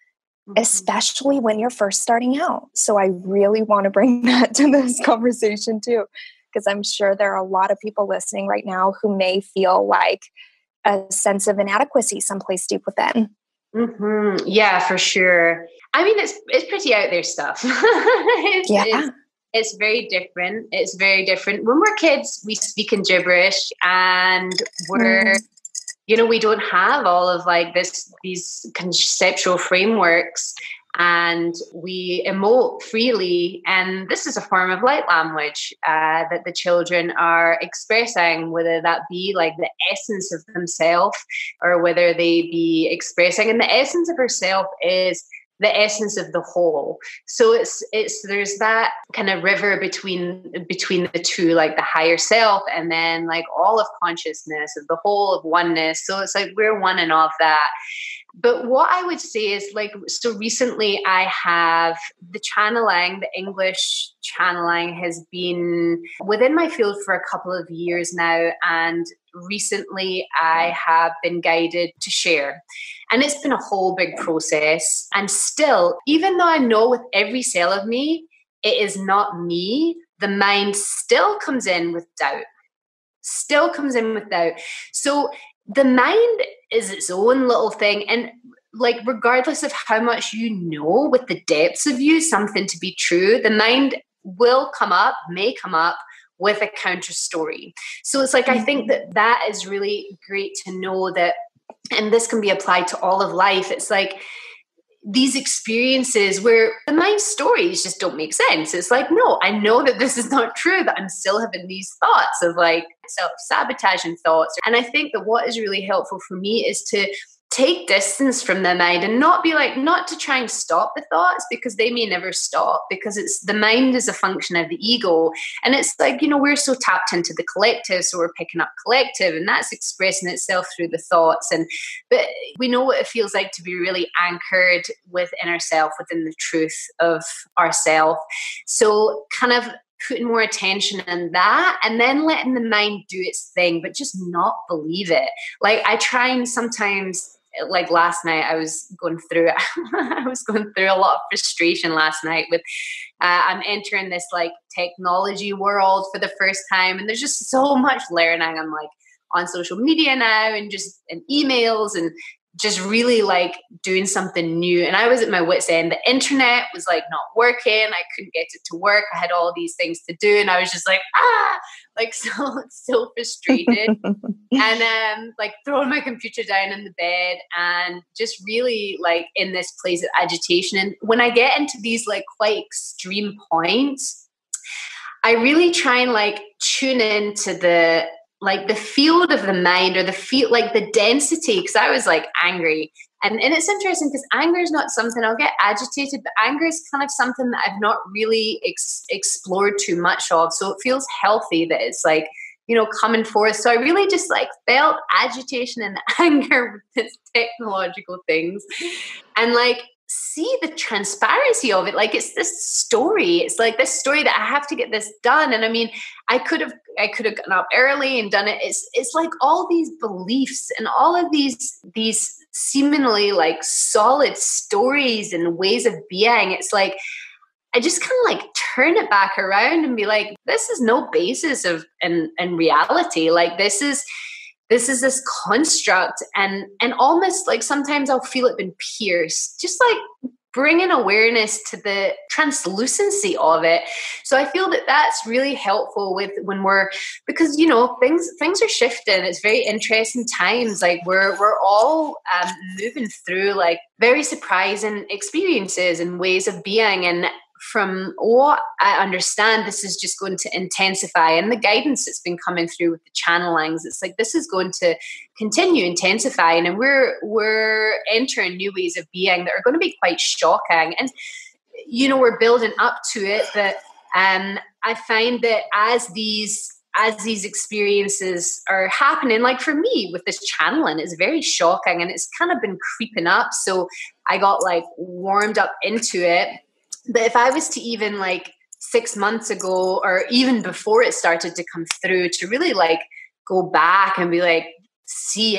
especially when you're first starting out. So I really want to bring that to this conversation too, because I'm sure there are a lot of people listening right now who may feel like a sense of inadequacy someplace deep within. Mm-hmm. Yeah, for sure. I mean, it's pretty out there stuff. It's very different. It's very different. When we're kids, we speak in gibberish, and we're, we don't have all of like these conceptual frameworks. And we emote freely, and this is a form of light language that the children are expressing, whether that be like the essence of themselves, or whether they be expressing, and the essence of herself is the essence of the whole. So it's there's that kind of river between the two, like the higher self, and then like all of consciousness, of the whole of oneness. So it's like we're one and all of that. But what I would say is, like, so recently I have the English channeling has been within my field for a couple of years now. And recently I have been guided to share. And it's been a whole big process. And still, even though I know with every cell of me, it is not me, the mind still comes in with doubt. So the mind is its own little thing. And like, regardless of how much you know with the depths of you something to be true, the mind may come up with a counter story. So it's like, I think that is really great to know that, and this can be applied to all of life. It's like these experiences where the mind's stories just don't make sense. It's like, no, I know that this is not true, that I'm still having these thoughts of like self-sabotaging thoughts. And I think that what is really helpful for me is to take distance from the mind, and not to try and stop the thoughts, because they may never stop, because it's the mind is a function of the ego. And it's like, we're so tapped into the collective, so we're picking up collective, and that's expressing itself through the thoughts. But we know what it feels like to be really anchored within ourselves, within the truth of ourself. So kind of putting more attention on that, and then letting the mind do its thing, but just not believe it. Like, I try, and sometimes, like last night, I was going through a lot of frustration last night with I'm entering this like technology world for the first time, and there's just so much learning. I'm like on social media now, and emails, and just really like doing something new. And I was at my wit's end. The internet was like not working. I couldn't get it to work. I had all these things to do, and I was just like, so frustrated. And like throwing my computer down in the bed, and just really like in this place of agitation. And when I get into these like quite extreme points, I really try and like tune into the field of the mind, or the density, because I was like angry. And it's interesting, because anger is not something, I'll get agitated, but anger is kind of something that I've not really explored too much of. So it feels healthy that it's like, coming forth. So I really just like felt agitation and anger with these technological things. And like, see the transparency of it. Like, it's this story. It's like this story that I have to get this done. And I mean, I could have gotten up early and done it. It's like all these beliefs and all of these seemingly like solid stories and ways of being. It's like, I just kind of like turn it back around and be like, this is no basis of in reality. Like, this is this construct, and almost like sometimes I'll feel it been pierced, just like bringing awareness to the translucency of it. So I feel that that's really helpful with when because things are shifting. It's very interesting times. Like we're all moving through like very surprising experiences and ways of being, and from what I understand, this is just going to intensify. And the guidance that's been coming through with the channelings, it's like this is going to continue intensifying, and we're entering new ways of being that are going to be quite shocking. And we're building up to it, but I find that as these experiences are happening, like for me with this channeling, it's very shocking, and it's kind of been creeping up. So I got like warmed up into it. But if I was to even like 6 months ago, or even before it started to come through, to really like go back and be like,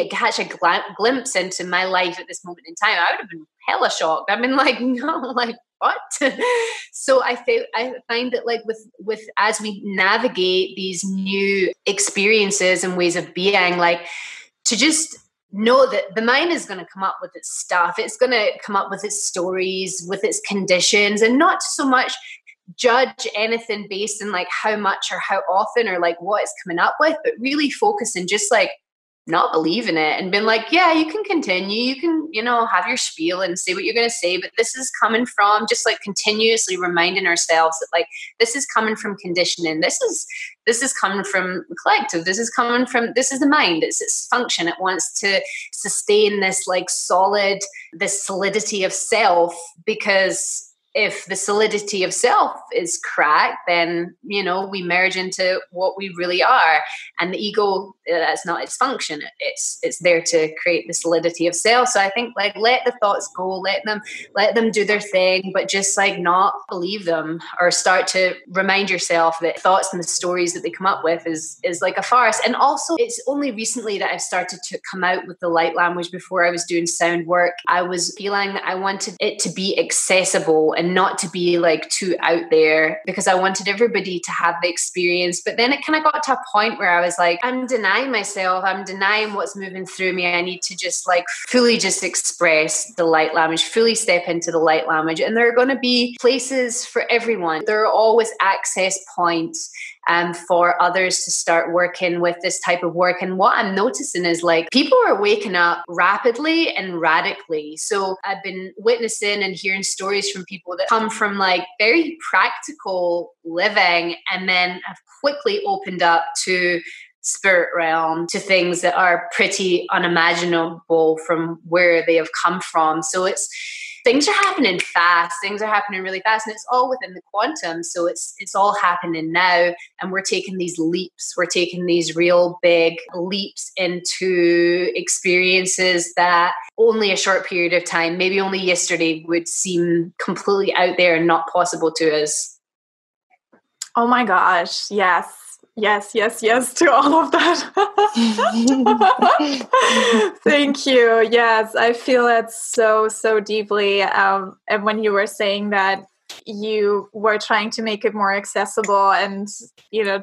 catch a glimpse into my life at this moment in time, I would have been hella shocked. I've been like, no, like what? So I find that like with as we navigate these new experiences and ways of being, like to just know that the mind is going to come up with its stuff. It's going to come up with its stories, with its conditions, and not so much judge anything based on like how much or how often or like what it's coming up with, but really focus and just like not believe in it and been like, yeah, you can continue. You can, have your spiel and say what you're going to say, but this is coming from just like continuously reminding ourselves that like, this is coming from conditioning. This is coming from the collective. This is the mind. It's its function. It wants to sustain this like this solidity of self, because if the solidity of self is cracked, then, we merge into what we really are. And the ego, that's not its function. It's there to create the solidity of self. So I think like, let the thoughts go, let them do their thing, but just like not believe them, or start to remind yourself that thoughts and the stories that they come up with is like a farce. And also it's only recently that I've started to come out with the light language. Before I was doing sound work, I was feeling I wanted it to be accessible and not to be like too out there, because I wanted everybody to have the experience. But then it kind of got to a point where I was like, I'm denying myself. I'm denying what's moving through me. I need to just like fully just express the light language, fully step into the light language. And there are going to be places for everyone. There are always access points for others to start working with this type of work. And what I'm noticing is like people are waking up rapidly and radically. So I've been witnessing and hearing stories from people that come from like very practical living, and then have quickly opened up to spirit realm, to things that are pretty unimaginable from where they have come from. So things are happening fast. Things are happening really fast, and it's all within the quantum. So it's all happening now, and we're taking these leaps. We're taking these real big leaps into experiences that only a short period of time, maybe only yesterday, would seem completely out there and not possible to us. Oh my gosh. Yes. Yes to all of that. Thank you. Yes, I feel it so deeply. And when you were saying that you were trying to make it more accessible and,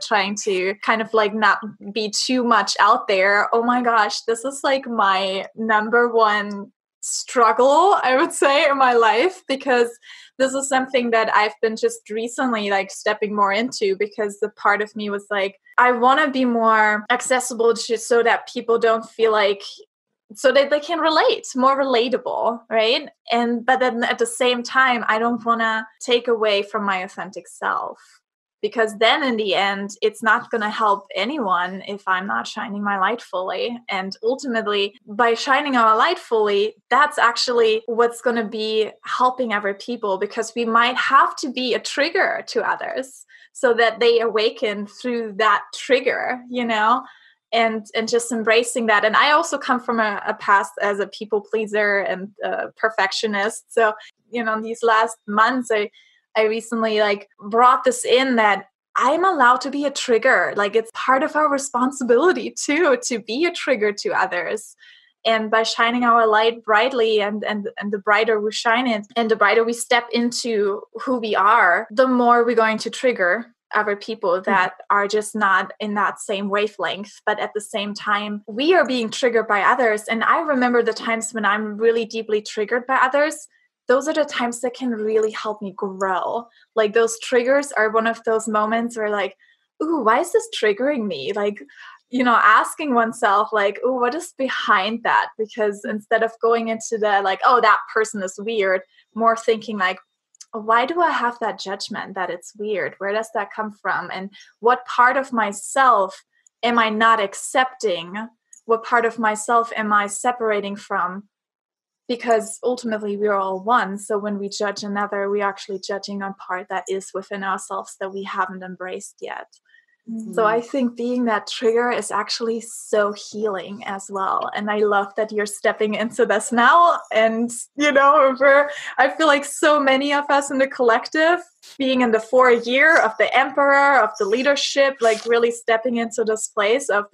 trying to kind of like not be too much out there. Oh my gosh, this is like my number one struggle, I would say, in my life, because this is something that I've been just recently like stepping more into, because the part of me was like, I want to be more accessible just so that people don't feel like, so that they can relate, more relatable, right? But then at the same time, I don't want to take away from my authentic self, because then in the end, it's not going to help anyone if I'm not shining my light fully. And ultimately, by shining our light fully, that's actually what's going to be helping other people, because we might have to be a trigger to others so that they awaken through that trigger, and just embracing that. And I also come from a past as a people pleaser and a perfectionist. So these last months, I recently like brought this in that I'm allowed to be a trigger. Like it's part of our responsibility too, to be a trigger to others. And by shining our light brightly and the brighter we shine it and the brighter we step into who we are, the more we're going to trigger other people that are just not in that same wavelength. But at the same time, we are being triggered by others. And I remember the times when I'm really deeply triggered by others. Those are the times that can really help me grow. Like those triggers are one of those moments where like, ooh, why is this triggering me? Like, asking oneself like, oh, what is behind that? Because instead of going into the like, oh, that person is weird, more thinking like, why do I have that judgment that it's weird? Where does that come from? And what part of myself am I not accepting? What part of myself am I separating from? Because ultimately we're all one. So when we judge another, we're actually judging on part that is within ourselves that we haven't embraced yet. So I think being that trigger is actually so healing as well. And I love that you're stepping into this now. And, I feel like so many of us in the collective being in the 4th year of the emperor, of the leadership, like really stepping into this place of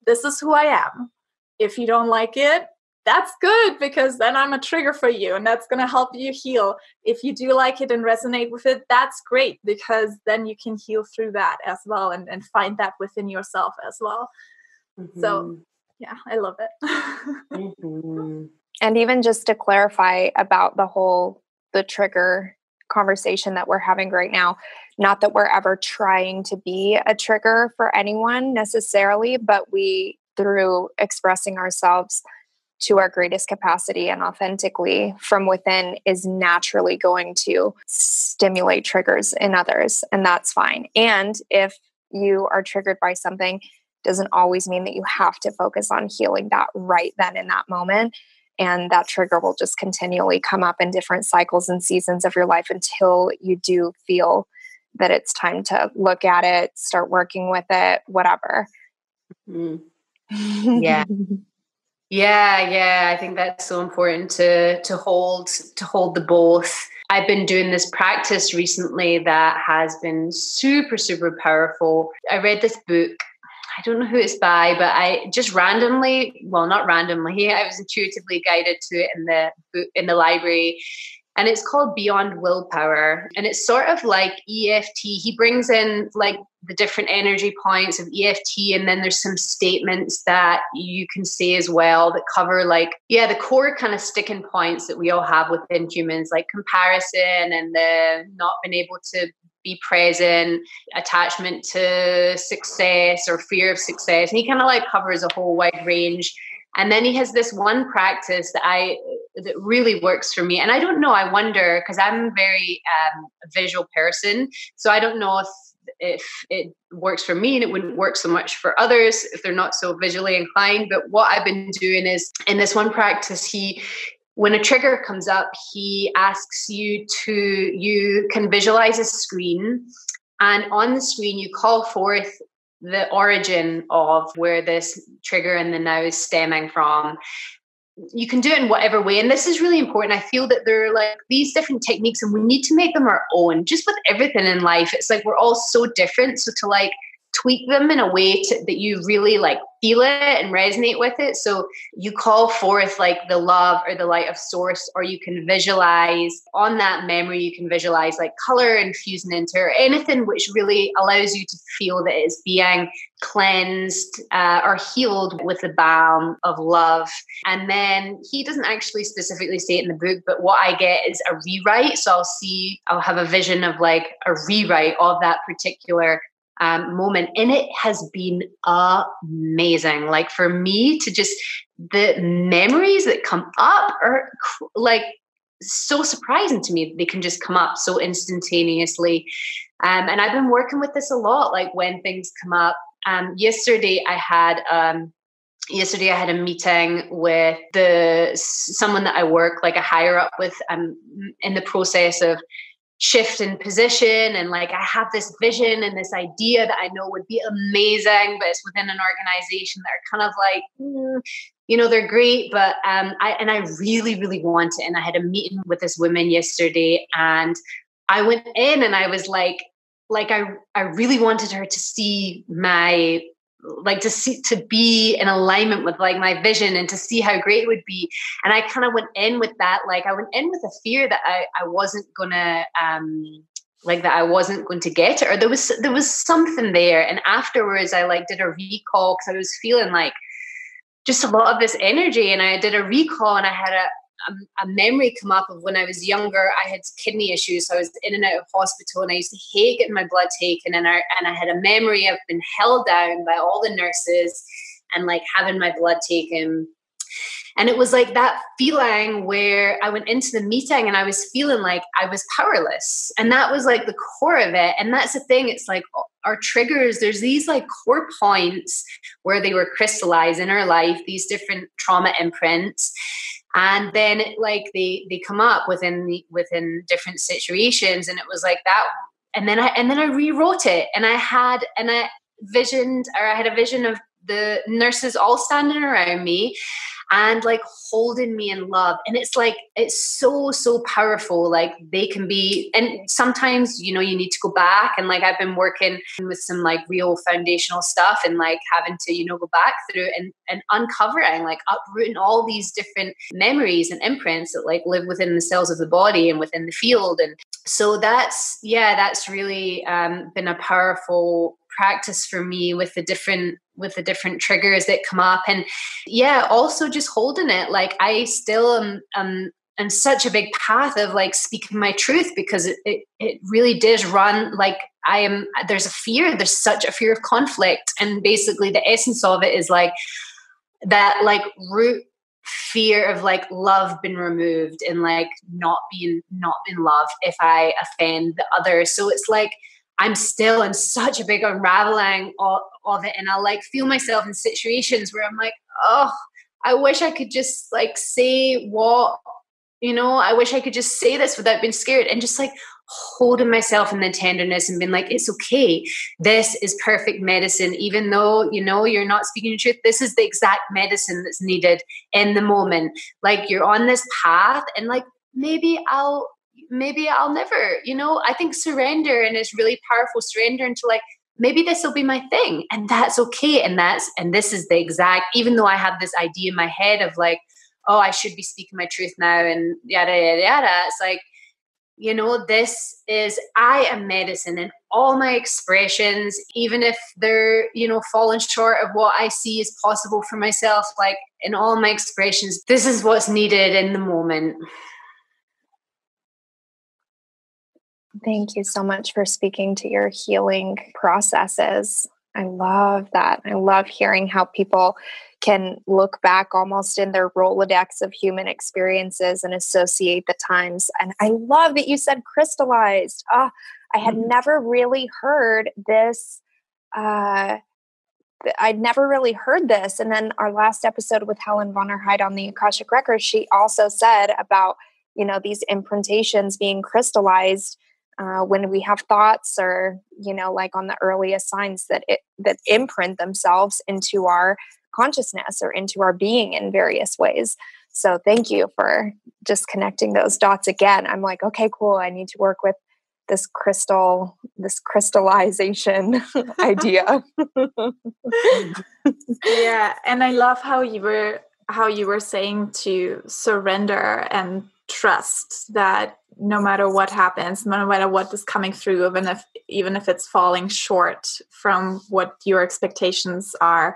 this is who I am. If you don't like it, that's good, because then I'm a trigger for you and that's going to help you heal. If you do like it and resonate with it, that's great, because then you can heal through that as well and find that within yourself as well. So yeah, I love it. And even just to clarify about the trigger conversation that we're having right now, not that we're ever trying to be a trigger for anyone necessarily, but we, through expressing ourselves to our greatest capacity and authentically from within, is naturally going to stimulate triggers in others. And that's fine. And if you are triggered by something, doesn't always mean that you have to focus on healing that right then in that moment. And that trigger will just continually come up in different cycles and seasons of your life until you do feel that it's time to look at it, start working with it, whatever. Yeah. Yeah. I think that's so important to hold the both. I've been doing this practice recently that has been super, super powerful. I read this book. I don't know who it's by, but I just not randomly, I was intuitively guided to it in the book in the library. And it's called Beyond Willpower. And it's sort of like EFT. He brings in like the different energy points of EFT. And then there's some statements that you can say as well that cover the core kind of sticking points that we all have within humans, like comparison and the not being able to be present, attachment to success or fear of success. And he kind of like covers a whole wide range. And then he has this one practice that really works for me. And I don't know, I wonder, because I'm a very visual person. So I don't know if it works for me, and it wouldn't work so much for others if they're not so visually inclined. But what I've been doing is, in this one practice, when a trigger comes up, he asks you can visualize a screen, and on the screen you call forth the origin of where this trigger in the now is stemming from. You can do it in whatever way. And this is really important. I feel that there are like these different techniques and we need to make them our own. Just with everything in life, it's like we're all so different. So to like tweak them in a way that you really like feel it and resonate with it. So you call forth like the love or the light of source, or you can visualize on that memory, you can visualize like color infusing into, or anything which really allows you to feel that it's being cleansed or healed with the balm of love. And then he doesn't actually specifically say it in the book, but what I get is a rewrite. So I'll have a vision of like a rewrite of that particular moment, and it has been amazing. Like for me to just, the memories that come up are like so surprising to me. They can just come up so instantaneously. And I've been working with this a lot, like when things come up. Yesterday I had a meeting with someone that I work like a higher up with. I'm in the process of shift in position, and like I have this vision and this idea that I know would be amazing, but it's within an organization that are kind of like, you know, they're great, but I really, really want it. And I had a meeting with this woman yesterday, and I went in and I was like I really wanted her to see my, like to be in alignment with like my vision and to see how great it would be. And I kind of went in with that, like I went in with a fear that I wasn't gonna like that I wasn't going to get it, or there was something there. And afterwards I like did a recall because I was feeling like just a lot of this energy, and I did a recall, and I had a memory come up of when I was younger. I had kidney issues, so I was in and out of hospital, and I used to hate getting my blood taken. And I had a memory of being held down by all the nurses and like having my blood taken. And it was like that feeling where I went into the meeting and I was feeling like I was powerless. And that was like the core of it. And that's the thing. It's like our triggers, there's these like core points where they were crystallized in our life, these different trauma imprints. And then like they come up within different situations. And it was like that. And then I rewrote it, and I had a vision of the nurses all standing around me and like holding me in love. And it's like, it's so, so powerful. Like they can be, and sometimes, you know, you need to go back, and like, I've been working with some like real foundational stuff, and like having to, you know, go back through and uncovering, like uprooting all these different memories and imprints that like live within the cells of the body and within the field. And so that's really been a powerful practice for me with the different triggers that come up. And yeah, also just holding it. Like I still am such a big path of like speaking my truth, because it really does run like there's such a fear of conflict. And basically the essence of it is like that like root fear of like love being removed, and like not being loved if I offend the other. So it's like I'm still in such a big unraveling of it. And I'll like feel myself in situations where I'm like, oh, I wish I could just like say what, you know, I wish I could just say this without being scared, and just like holding myself in the tenderness and being like, it's okay. This is perfect medicine. Even though, you know, you're not speaking the truth, this is the exact medicine that's needed in the moment. Like you're on this path, and like, maybe I'll never, you know, I think surrender, and it's really powerful, surrender into like, maybe this will be my thing, and that's okay. And this is the exact, even though I have this idea in my head of like, oh, I should be speaking my truth now and yada, yada, yada. It's like, you know, I am medicine in all my expressions, even if they're, you know, falling short of what I see is possible for myself. Like in all my expressions, this is what's needed in the moment. Thank you so much for speaking to your healing processes. I love that. I love hearing how people can look back almost in their Rolodex of human experiences and associate the times. And I love that you said crystallized. I had never really heard this. I'd never really heard this. And then our last episode with Helen von der Heide on the Akashic Records, she also said about, you know, these imprintations being crystallized when we have thoughts, or, you know, like on the earliest signs that imprint themselves into our consciousness or into our being in various ways. So thank you for just connecting those dots again. I'm like, okay, cool. I need to work with this crystallization idea. Yeah. And I love how you were saying to surrender and trust that no matter what happens, no matter what is coming through, even if it's falling short from what your expectations are,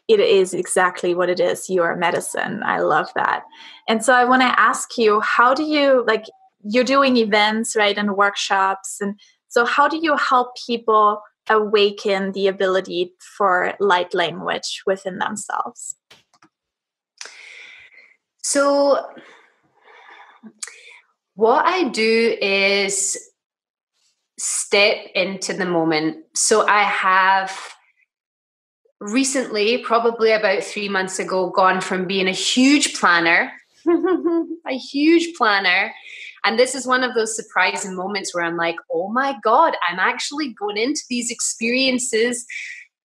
it is exactly what it is. Your medicine. I love that. And so I want to ask you, how do you, like, you're doing events, right, and workshops, and so how do you help people awaken the ability for light language within themselves? So what I do is step into the moment. So I have recently, probably about 3 months ago, gone from being a huge planner, And this is one of those surprising moments where I'm like, oh my God, I'm actually going into these experiences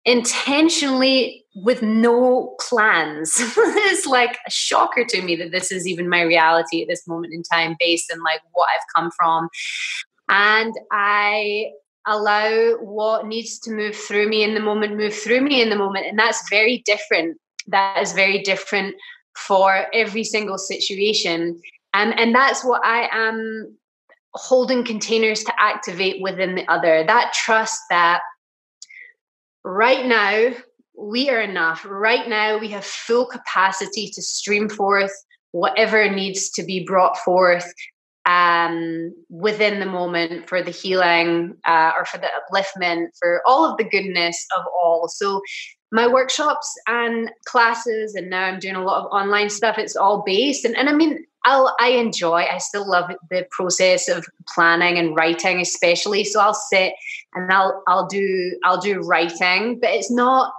intentionally with no plans. It's like a shocker to me that this is even my reality at this moment in time, based on like what I've come from. And I allow what needs to move through me in the moment, move through me in the moment. And that's very different. That is very different for every single situation. And that's what I am holding containers to activate within the other. That trust that right now we are enough. Right now we have full capacity to stream forth whatever needs to be brought forth within the moment for the healing or for the upliftment, for all of the goodness of all. So my workshops and classes, and now I'm doing a lot of online stuff, it's all based. And I mean, I still love the process of planning and writing, especially. So I'll sit and I'll do writing, but it's not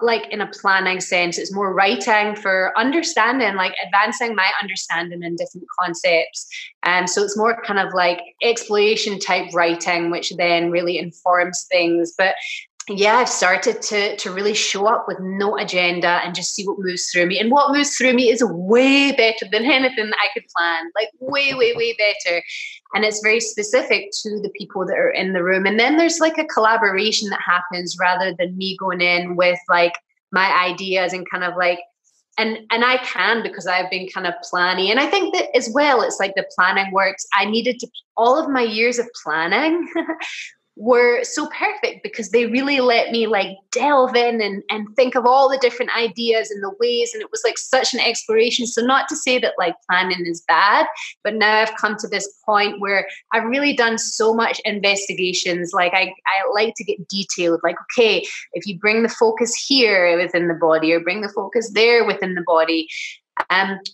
like in a planning sense. It's more writing for understanding, like advancing my understanding in different concepts. So it's more kind of like exploration type writing, which then really informs things. But yeah, I've started to really show up with no agenda and just see what moves through me. And what moves through me is way better than anything that I could plan, like way, way, way better. And it's very specific to the people that are in the room. And then there's like a collaboration that happens rather than me going in with like my ideas and kind of like, and I can, because I've been kind of planning. And I think that as well, it's like the planning works. All of my years of planning were so perfect because they really let me like delve in and think of all the different ideas and the ways. And it was like such an exploration. So not to say that like planning is bad, but now I've come to this point where I've really done so much investigations. Like I like to get detailed, like, okay, if you bring the focus here within the body or bring the focus there within the body.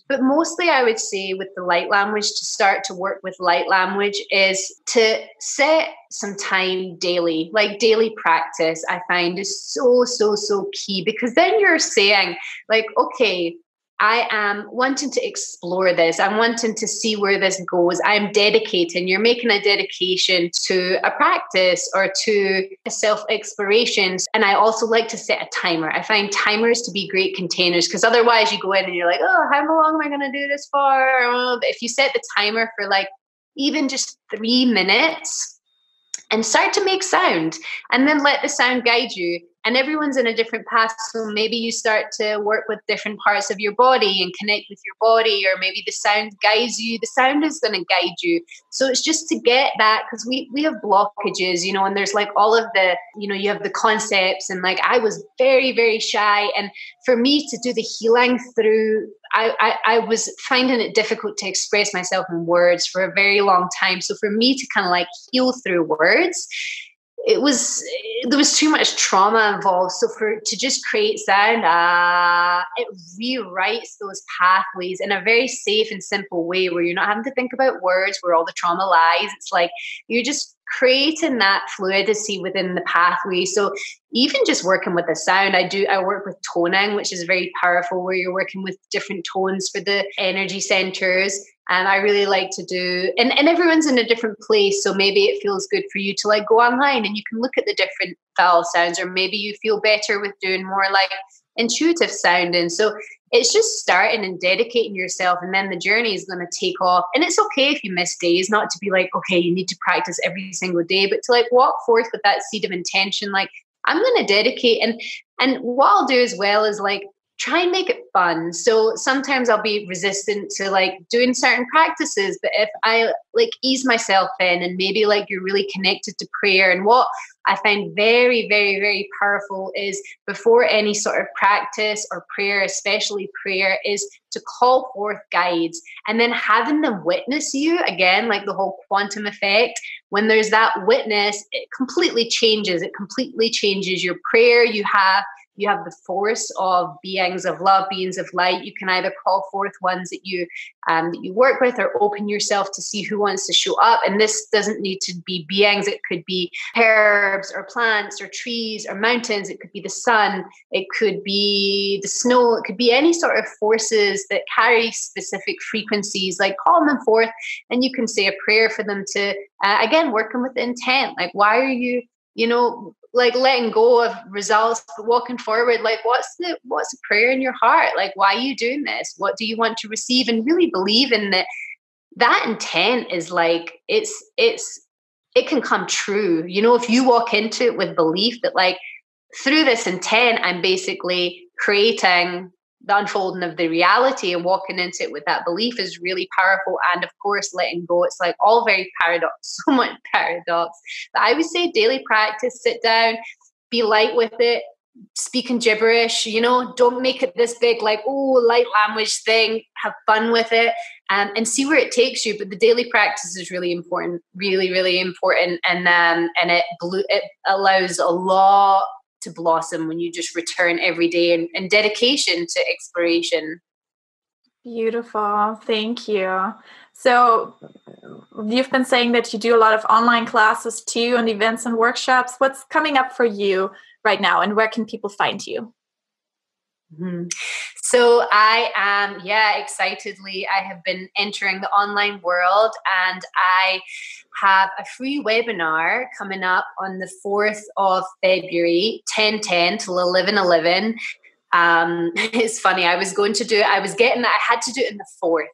But mostly I would say with the light language, to start to work with light language is to set some time daily, like daily practice, I find is so, so, so key, because then you're saying like, okay, I am wanting to explore this. I'm wanting to see where this goes. I'm dedicating. You're making a dedication to a practice or to a self-exploration. And I also like to set a timer. I find timers to be great containers, because otherwise you go in and you're like, oh, how long am I going to do this for? But if you set the timer for like even just 3 minutes and start to make sound, and then let the sound guide you. And everyone's in a different path. So maybe you start to work with different parts of your body and connect with your body, or maybe the sound guides you. The sound is going to guide you. So it's just to get that, because we have blockages, you know, and there's like all of the, you know, you have the concepts, and like I was very, very shy. And for me to do the healing through, I was finding it difficult to express myself in words for a very long time. So for me to kind of like heal through words, there was too much trauma involved. So to just create sound, it rewrites those pathways in a very safe and simple way, where you're not having to think about words, where all the trauma lies. It's like you're just creating that fluidity within the pathway. So even just working with the sound, I work with toning, which is very powerful, where you're working with different tones for the energy centers. And I really like to do, and everyone's in a different place. So maybe it feels good for you to like go online and you can look at the different vowel sounds, or maybe you feel better with doing more like intuitive sounding. So it's just starting and dedicating yourself, and then the journey is going to take off. And it's okay if you miss days, not to be like, okay, you need to practice every single day, but to like walk forth with that seed of intention. Like, I'm going to dedicate. And what I'll do as well is like, try and make it fun. So sometimes I'll be resistant to like doing certain practices, but if I like ease myself in, and maybe like you're really connected to prayer, and what I find very, very, very powerful is before any sort of practice or prayer, especially prayer, is to call forth guides, and then having them witness you again, like the whole quantum effect. When there's that witness, it completely changes your prayer. You have you have the force of beings of love, beings of light. You can either call forth ones that you work with, or open yourself to see who wants to show up. And this doesn't need to be beings. It could be herbs or plants or trees or mountains. It could be the sun. It could be the snow. It could be any sort of forces that carry specific frequencies. Like, call them forth, and you can say a prayer for them to, again, working with intent. Like, why are you, like, letting go of results, but walking forward? Like, what's the prayer in your heart? Like, why are you doing this? What do you want to receive? And really believe in that intent is like, it can come true. If you walk into it with belief that, like, through this intent, I'm basically creating the unfolding of the reality, and walking into it with that belief is really powerful. And of course, letting go, it's like all very paradox, so much paradox. But I would say daily practice, sit down, be light with it, speaking gibberish, don't make it this big, like, light language thing. Have fun with it, and see where it takes you. But the daily practice is really important, really, really important. And it allows a lot to blossom when you just return every day and dedication to exploration. Beautiful. Thank you. So you've been saying that you do a lot of online classes too, and events and workshops. What's coming up for you right now, and where can people find you? Mm-hmm. So I am, excitedly, I have been entering the online world, and I have a free webinar coming up on the 4th of February, 10:10 till 11:11. It's funny, I was going to do it. I had to do it in the 4th.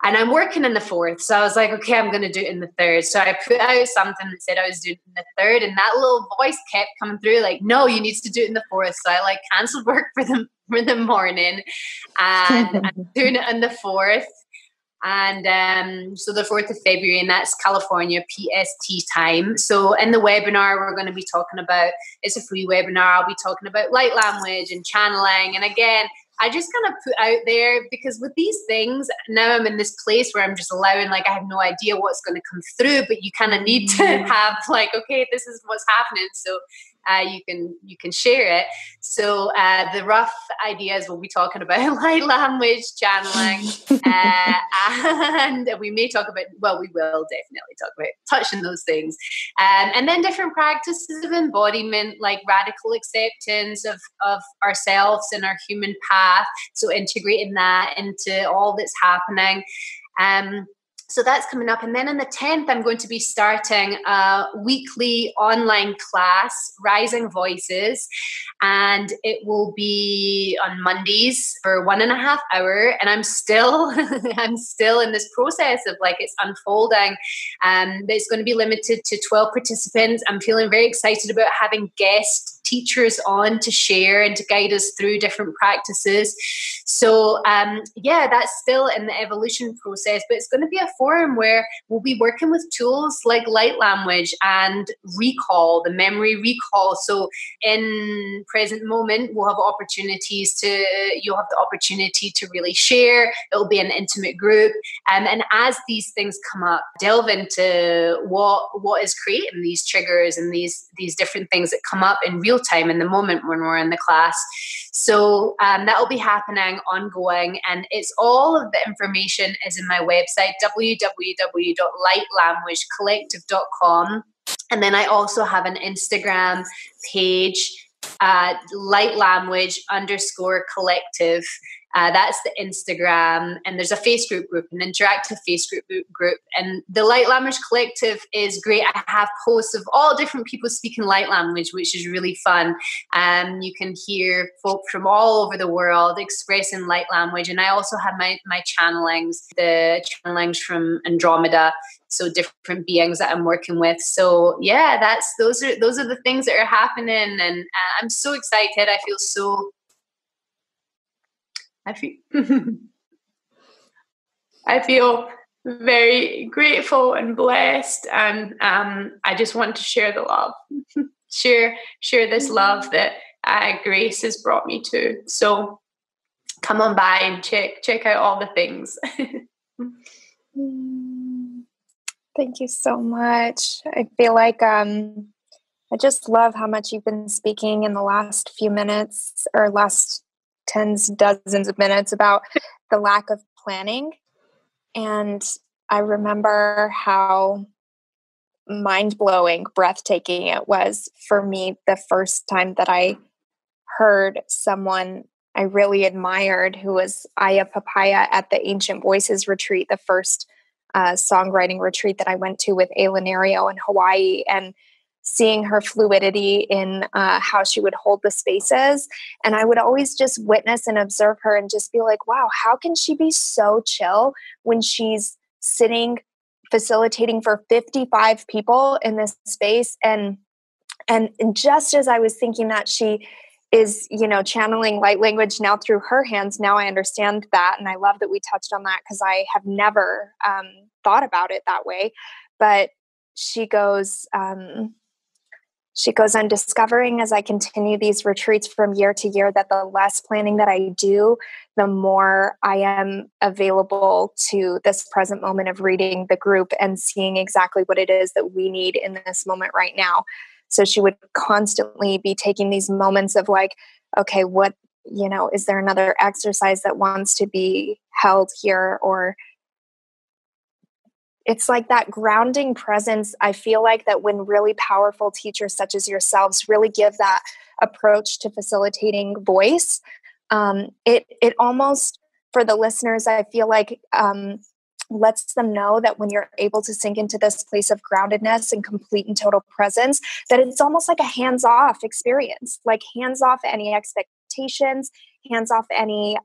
And I'm working in the 4th. So I was like, okay, I'm going to do it in the 3rd. So I put out something that said I was doing it in the 3rd. And that little voice kept coming through like, no, you need to do it in the 4th. So I canceled work for the morning. And I'm doing it on the 4th. And so the 4th of February, and that's California PST time. So in the webinar, we're going to be talking about, it's a free webinar. I'll be talking about light language and channeling. And again, I just kind of put out there, because with these things, now I'm in this place where I'm just allowing, I have no idea what's going to come through, but you kind of need to have okay, this is what's happening. So you can share it. So the rough ideas, we'll be talking about light language, channeling, and we may talk about, we will definitely talk about touching those things. And then different practices of embodiment, like radical acceptance of ourselves and our human path. So integrating that into all that's happening. So that's coming up. And then on the 10th, I'm going to be starting a weekly online class, Rising Voices. And it will be on Mondays for 1.5 hours. And I'm still in this process of it's unfolding. But it's going to be limited to 12 participants. I'm feeling very excited about having guest teachers on to share and to guide us through different practices. So that's still in the evolution process, but it's going to be a forum where we'll be working with tools like light language and recall, the memory recall. So in present moment, you'll have the opportunity to really share. It'll be an intimate group. And as these things come up, delve into what is creating these triggers and these different things that come up in real time in the moment when we're in the class. So that will be happening ongoing, and it's all of the information is in my website, www.lightlanguagecollective.com. And then I also have an Instagram page, lightlanguage_collective. That's the Instagram, and there's a Facebook group, an interactive Facebook group. And the Light Language Collective is great. I have posts of all different people speaking light language, which is really fun. You can hear folk from all over the world expressing light language. And I also have my channelings, the channelings from Andromeda, so different beings that I'm working with. So yeah, those are the things that are happening, and I'm so excited. I feel very grateful and blessed, and I just want to share the love, share this love that Grace has brought me to. So come on by and check out all the things. Thank you so much. I feel like I just love how much you've been speaking in the last few minutes, or last dozens of minutes, about the lack of planning. And I remember how mind-blowing, breathtaking it was for me the first time that I heard someone I really admired, who was Aya Papaya, at the Ancient Voices retreat, the first songwriting retreat that I went to with Ailenario in Hawaii, and seeing her fluidity in how she would hold the spaces. And I would always just witness and observe her and just be like, wow, how can she be so chill when she's sitting facilitating for 55 people in this space? And just as I was thinking that she is, channeling light language now through her hands, now I understand that. And I love that we touched on that, because I have never thought about it that way. But she goes, I'm discovering as I continue these retreats from year to year that the less planning that I do, the more I am available to this present moment of reading the group and seeing exactly what it is that we need in this moment right now. So she would constantly be taking these moments of like, okay, what, is there another exercise that wants to be held here? Or it's like that grounding presence. I feel like that when really powerful teachers such as yourselves really give that approach to facilitating voice, it almost, for the listeners, I feel like lets them know that when you're able to sink into this place of groundedness and complete and total presence, that it's almost like a hands-off experience, like hands off any expectations, hands off any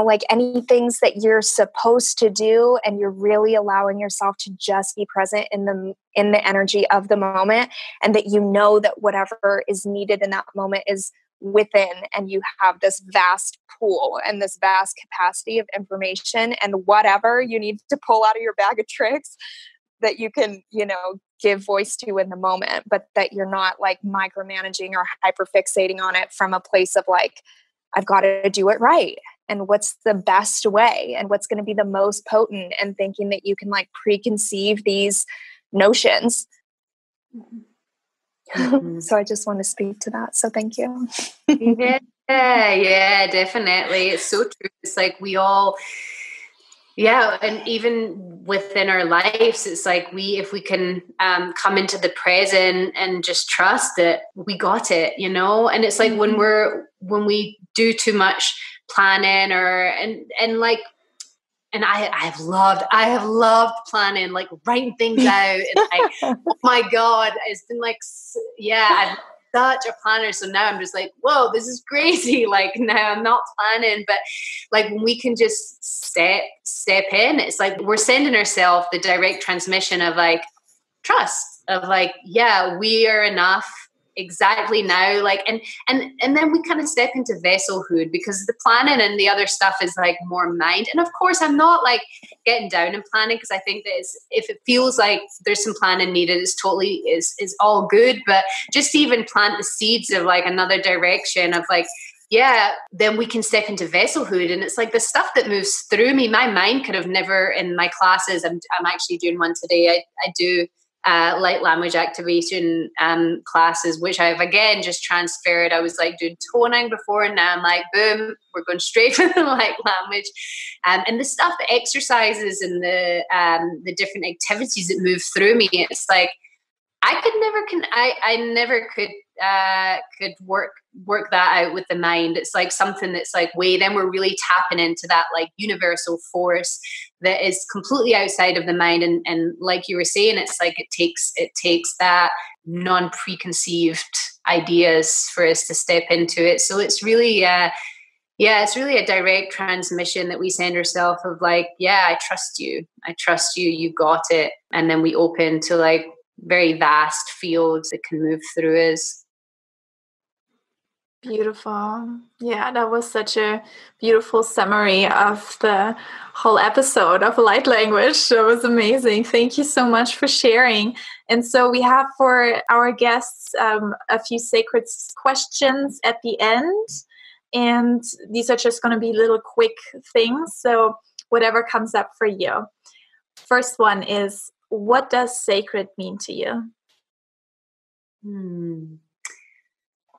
like any things that you're supposed to do, and you're really allowing yourself to just be present in the energy of the moment, and that that whatever is needed in that moment is within, and you have this vast pool and this vast capacity of information, and whatever you need to pull out of your bag of tricks that you can, give voice to in the moment, but that you're not like micromanaging or hyperfixating on it from a place of like, I've got to do it right. And what's the best way, and what's going to be the most potent, and thinking that you can like preconceive these notions. Mm-hmm. So I just want to speak to that. So thank you. Yeah, definitely. It's so true. It's like we all, and even within our lives, it's like if we can come into the present and just trust that we got it, and it's like when we do too much planning and I have loved planning, like writing things out, and like, oh my God, it's been like, I'm such a planner. So now I'm just like, whoa, this is crazy. Like now I'm not planning, but like when we can just step in, it's like we're sending ourselves the direct transmission of like trust, of like, we are enough exactly now, like, and then we kind of step into vesselhood, because the planning and the other stuff is like more mind. And of course I'm not like getting down in planning, because I think that if it feels like there's some planning needed, it's totally is all good. But just to even plant the seeds of like another direction of like, then we can step into vesselhood. And it's like the stuff that moves through me, my mind could have never, in my classes, I'm actually doing one today. I do light language activation classes, which I've again just transferred. I was like doing toning before, and now I'm like, boom, we're going straight for the light language. And the stuff, the exercises and the different activities that move through me, it's like I never could work that out with the mind. It's like something that's like, then we're really tapping into that like universal force that is completely outside of the mind. And like you were saying, it's like it takes that non-preconceived ideas for us to step into it. So it's really it's really a direct transmission that we send ourselves of like, I trust you, you got it. And then we open to like very vast fields that can move through us. Beautiful. Yeah, that was such a beautiful summary of the whole episode of Light Language. That was amazing. Thank you so much for sharing. And so we have for our guests a few sacred questions at the end. And these are just going to be little quick things. So whatever comes up for you. First one is, what does sacred mean to you?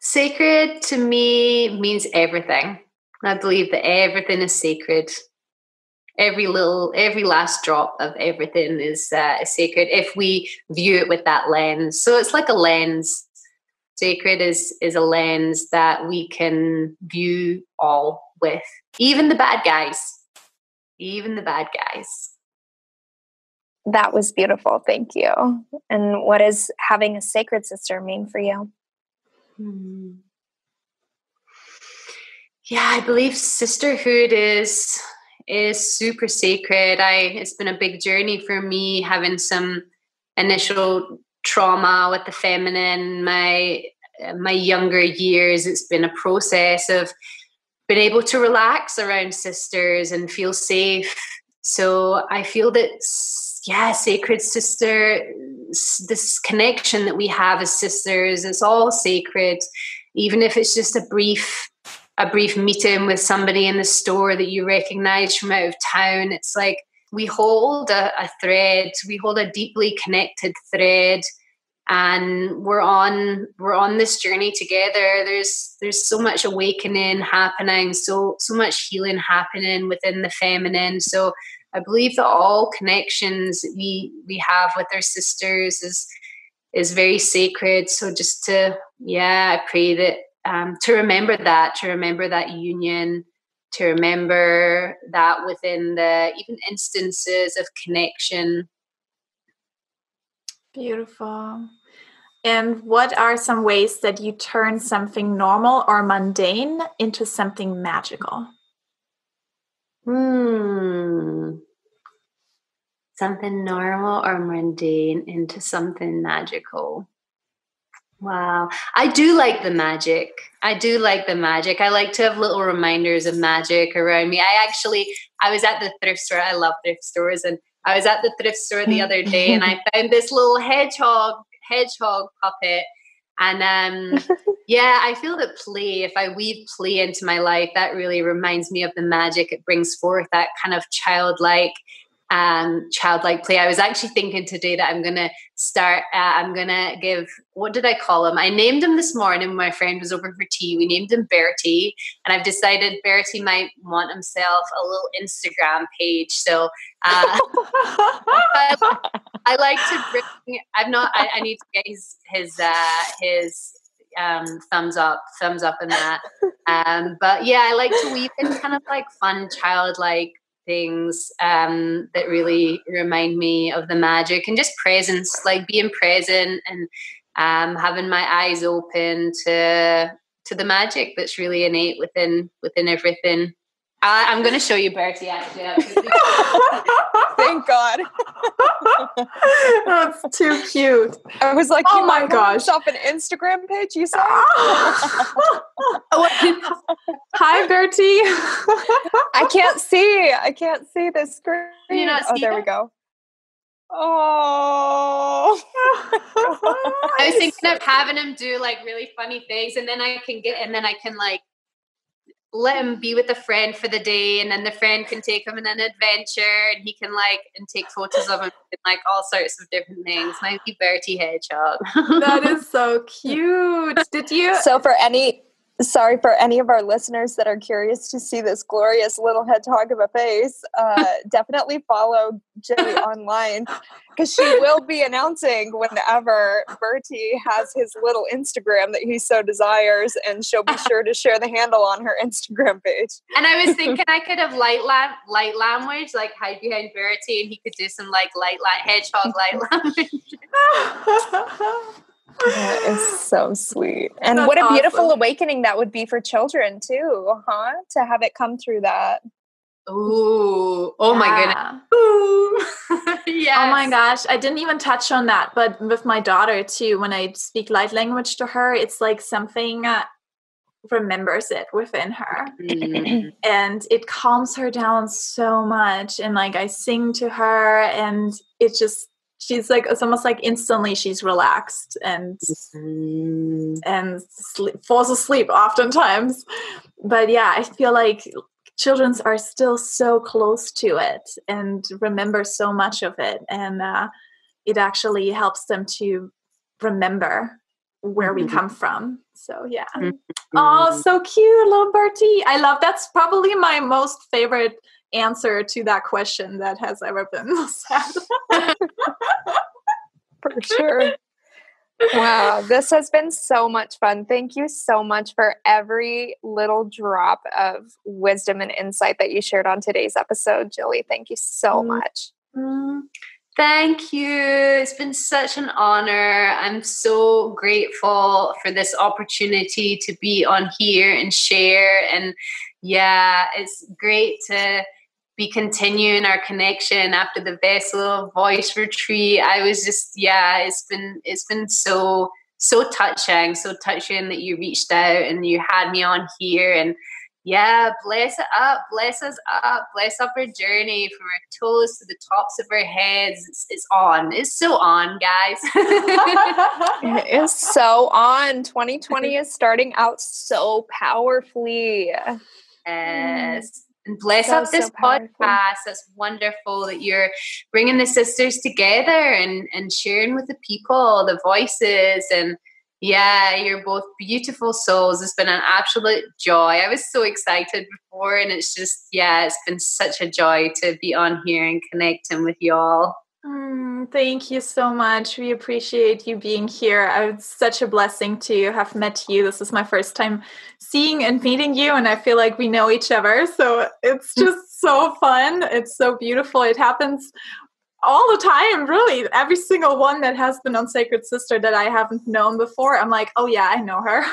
Sacred to me means everything. I believe that everything is sacred. Every last drop of everything is sacred if we view it with that lens. So it's like a lens. Sacred is a lens that we can view all with, even the bad guys. Even the bad guys. That was beautiful. Thank you. And what does having a sacred sister mean for you? Yeah, I believe sisterhood is super sacred. It's been a big journey for me, having some initial trauma with the feminine. My younger years, it's been a process of being able to relax around sisters and feel safe. So I feel that, sacred sister, this connection that we have as sisters, it's all sacred. Even if it's just a brief meeting with somebody in the store that you recognize from out of town, it's like we hold a thread, we hold a deeply connected thread, and we're on this journey together. There's so much awakening happening, so much healing happening within the feminine. So I believe that all connections we have with our sisters is very sacred. So just I pray that to remember that union, to remember that within the even instances of connection. Beautiful. And what are some ways that you turn something normal or mundane into something magical? Something normal or mundane into something magical. Wow. I do like the magic. I like to have little reminders of magic around me. I was at the thrift store. I love thrift stores. And I was at the thrift store the other day and I found this little hedgehog puppet. And I feel that play, if I weave play into my life, that really reminds me of the magic. It brings forth that kind of childlike play. I was actually thinking today that I'm gonna give, what did I call him? I named him this morning when my friend was over for tea. We named him Bertie, and I've decided Bertie might want himself a little Instagram page. So I like to bring, I need to get his thumbs up in that. But yeah, I like to weave in kind of like fun childlike things that really remind me of the magic and just presence, like being present and having my eyes open to the magic that's really innate within everything. I'm going to show you Bertie actually. Thank God. That's too cute. I was like, oh my gosh, off an Instagram page, you say? Hi, Bertie. I can't see the screen. There we go. Oh. I was thinking of having him do like really funny things, and then I can like let him be with a friend for the day, and then the friend can take him on an adventure, and he can and take photos of him and like all sorts of different things. My wee Bertie hedgehog. That is so cute. Did you? So for any of our listeners that are curious to see this glorious little hedgehog of a face, definitely follow Gilly online, because she will be announcing whenever Bertie has his little Instagram that he so desires, and she'll be sure to share the handle on her Instagram page. And I was thinking I could have light language, like hide behind Bertie, and he could do some like hedgehog light language. That is so sweet. And That's what a beautiful awesome. awakening that would be for children too, huh? To have it come through that. Ooh. Oh my goodness. Ooh. Yes. Oh my gosh. I didn't even touch on that, but with my daughter too, when I speak light language to her, it's like something remembers it within her. And it calms her down so much. And like I sing to her, and it just, she's like, it's almost like instantly she's relaxed and falls asleep oftentimes. But yeah, I feel like children are still so close to it and remember so much of it. And it actually helps them to remember where we come from. So yeah. Oh, so cute, little Bertie. I love, that's probably my most favorite answer to that question that has ever been said. For sure. Wow, this has been so much fun. Thank you so much for every little drop of wisdom and insight that you shared on today's episode, Gilly. Thank you so much. Thank you. It's been such an honor. I'm so grateful for this opportunity to be on here and share. And yeah, it's great to be continuing our connection after the Vessel Voice Retreat. I was just, it's been so touching that you reached out and you had me on here. And yeah, bless it up, bless us up, bless up our journey from our toes to the tops of our heads. It's on. It's so on, guys. It is so on. 2020 is starting out so powerfully. Yes. And bless up this podcast. That's wonderful that you're bringing the sisters together and sharing with the people, the voices. And yeah, you're both beautiful souls. It's been an absolute joy. I was so excited before, and it's just, it's been such a joy to be on here and connecting with y'all. Thank you so much. We appreciate you being here. It's such a blessing to have met you. This is my first time seeing and meeting you, and I feel like we know each other. So it's just so fun. It's so beautiful. It happens all the time, really. Every single one that has been on Sacred Sister that I haven't known before, I'm like, oh yeah, I know her.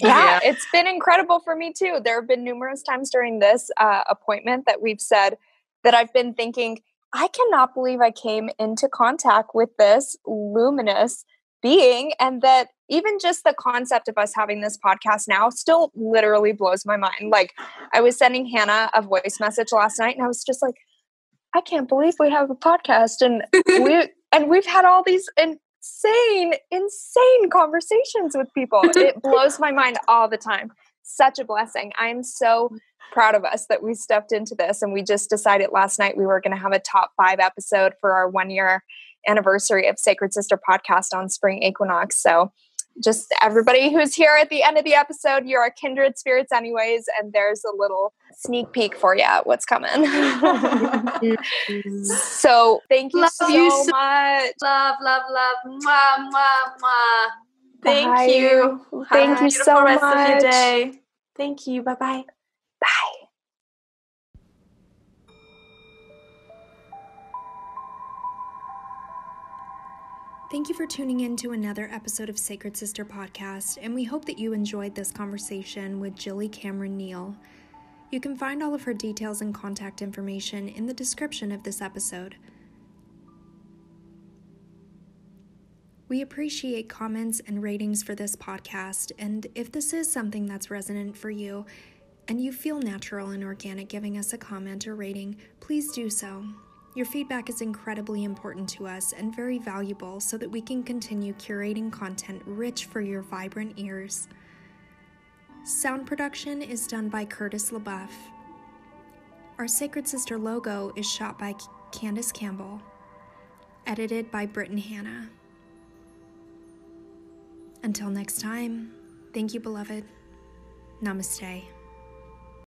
Yeah, it's been incredible for me too. There have been numerous times during this appointment that we've said that I've been thinking, I cannot believe I came into contact with this luminous being, and that even just the concept of us having this podcast now still literally blows my mind. Like, I was sending Hannah a voice message last night, and I was just like, I can't believe we have a podcast, and we've had all these insane conversations with people. It blows my mind all the time. Such a blessing. I'm so proud of us that we stepped into this, and we just decided last night we were going to have a top 5 episode for our 1-year anniversary of Sacred Sister podcast on spring equinox. So just everybody who's here at the end of the episode, you're kindred spirits anyways, and there's a little sneak peek for you at what's coming. So thank you so much. Love. Mwah, mwah, mwah. Thank you. Thank you so much. Rest of your day. Thank you. Bye-bye. Bye. Thank you for tuning in to another episode of Sacred Sister Podcast, and we hope that you enjoyed this conversation with Gilly Cameron Neill. You can find all of her details and contact information in the description of this episode. We appreciate comments and ratings for this podcast, and if this is something that's resonant for you, and you feel natural and organic giving us a comment or rating, please do so. Your feedback is incredibly important to us and very valuable so that we can continue curating content rich for your vibrant ears. Sound production is done by Curtis LaBeouf. Our Sacred Sister logo is shot by Candace Campbell. Edited by Britton Hannah. Until next time, thank you, beloved. Namaste.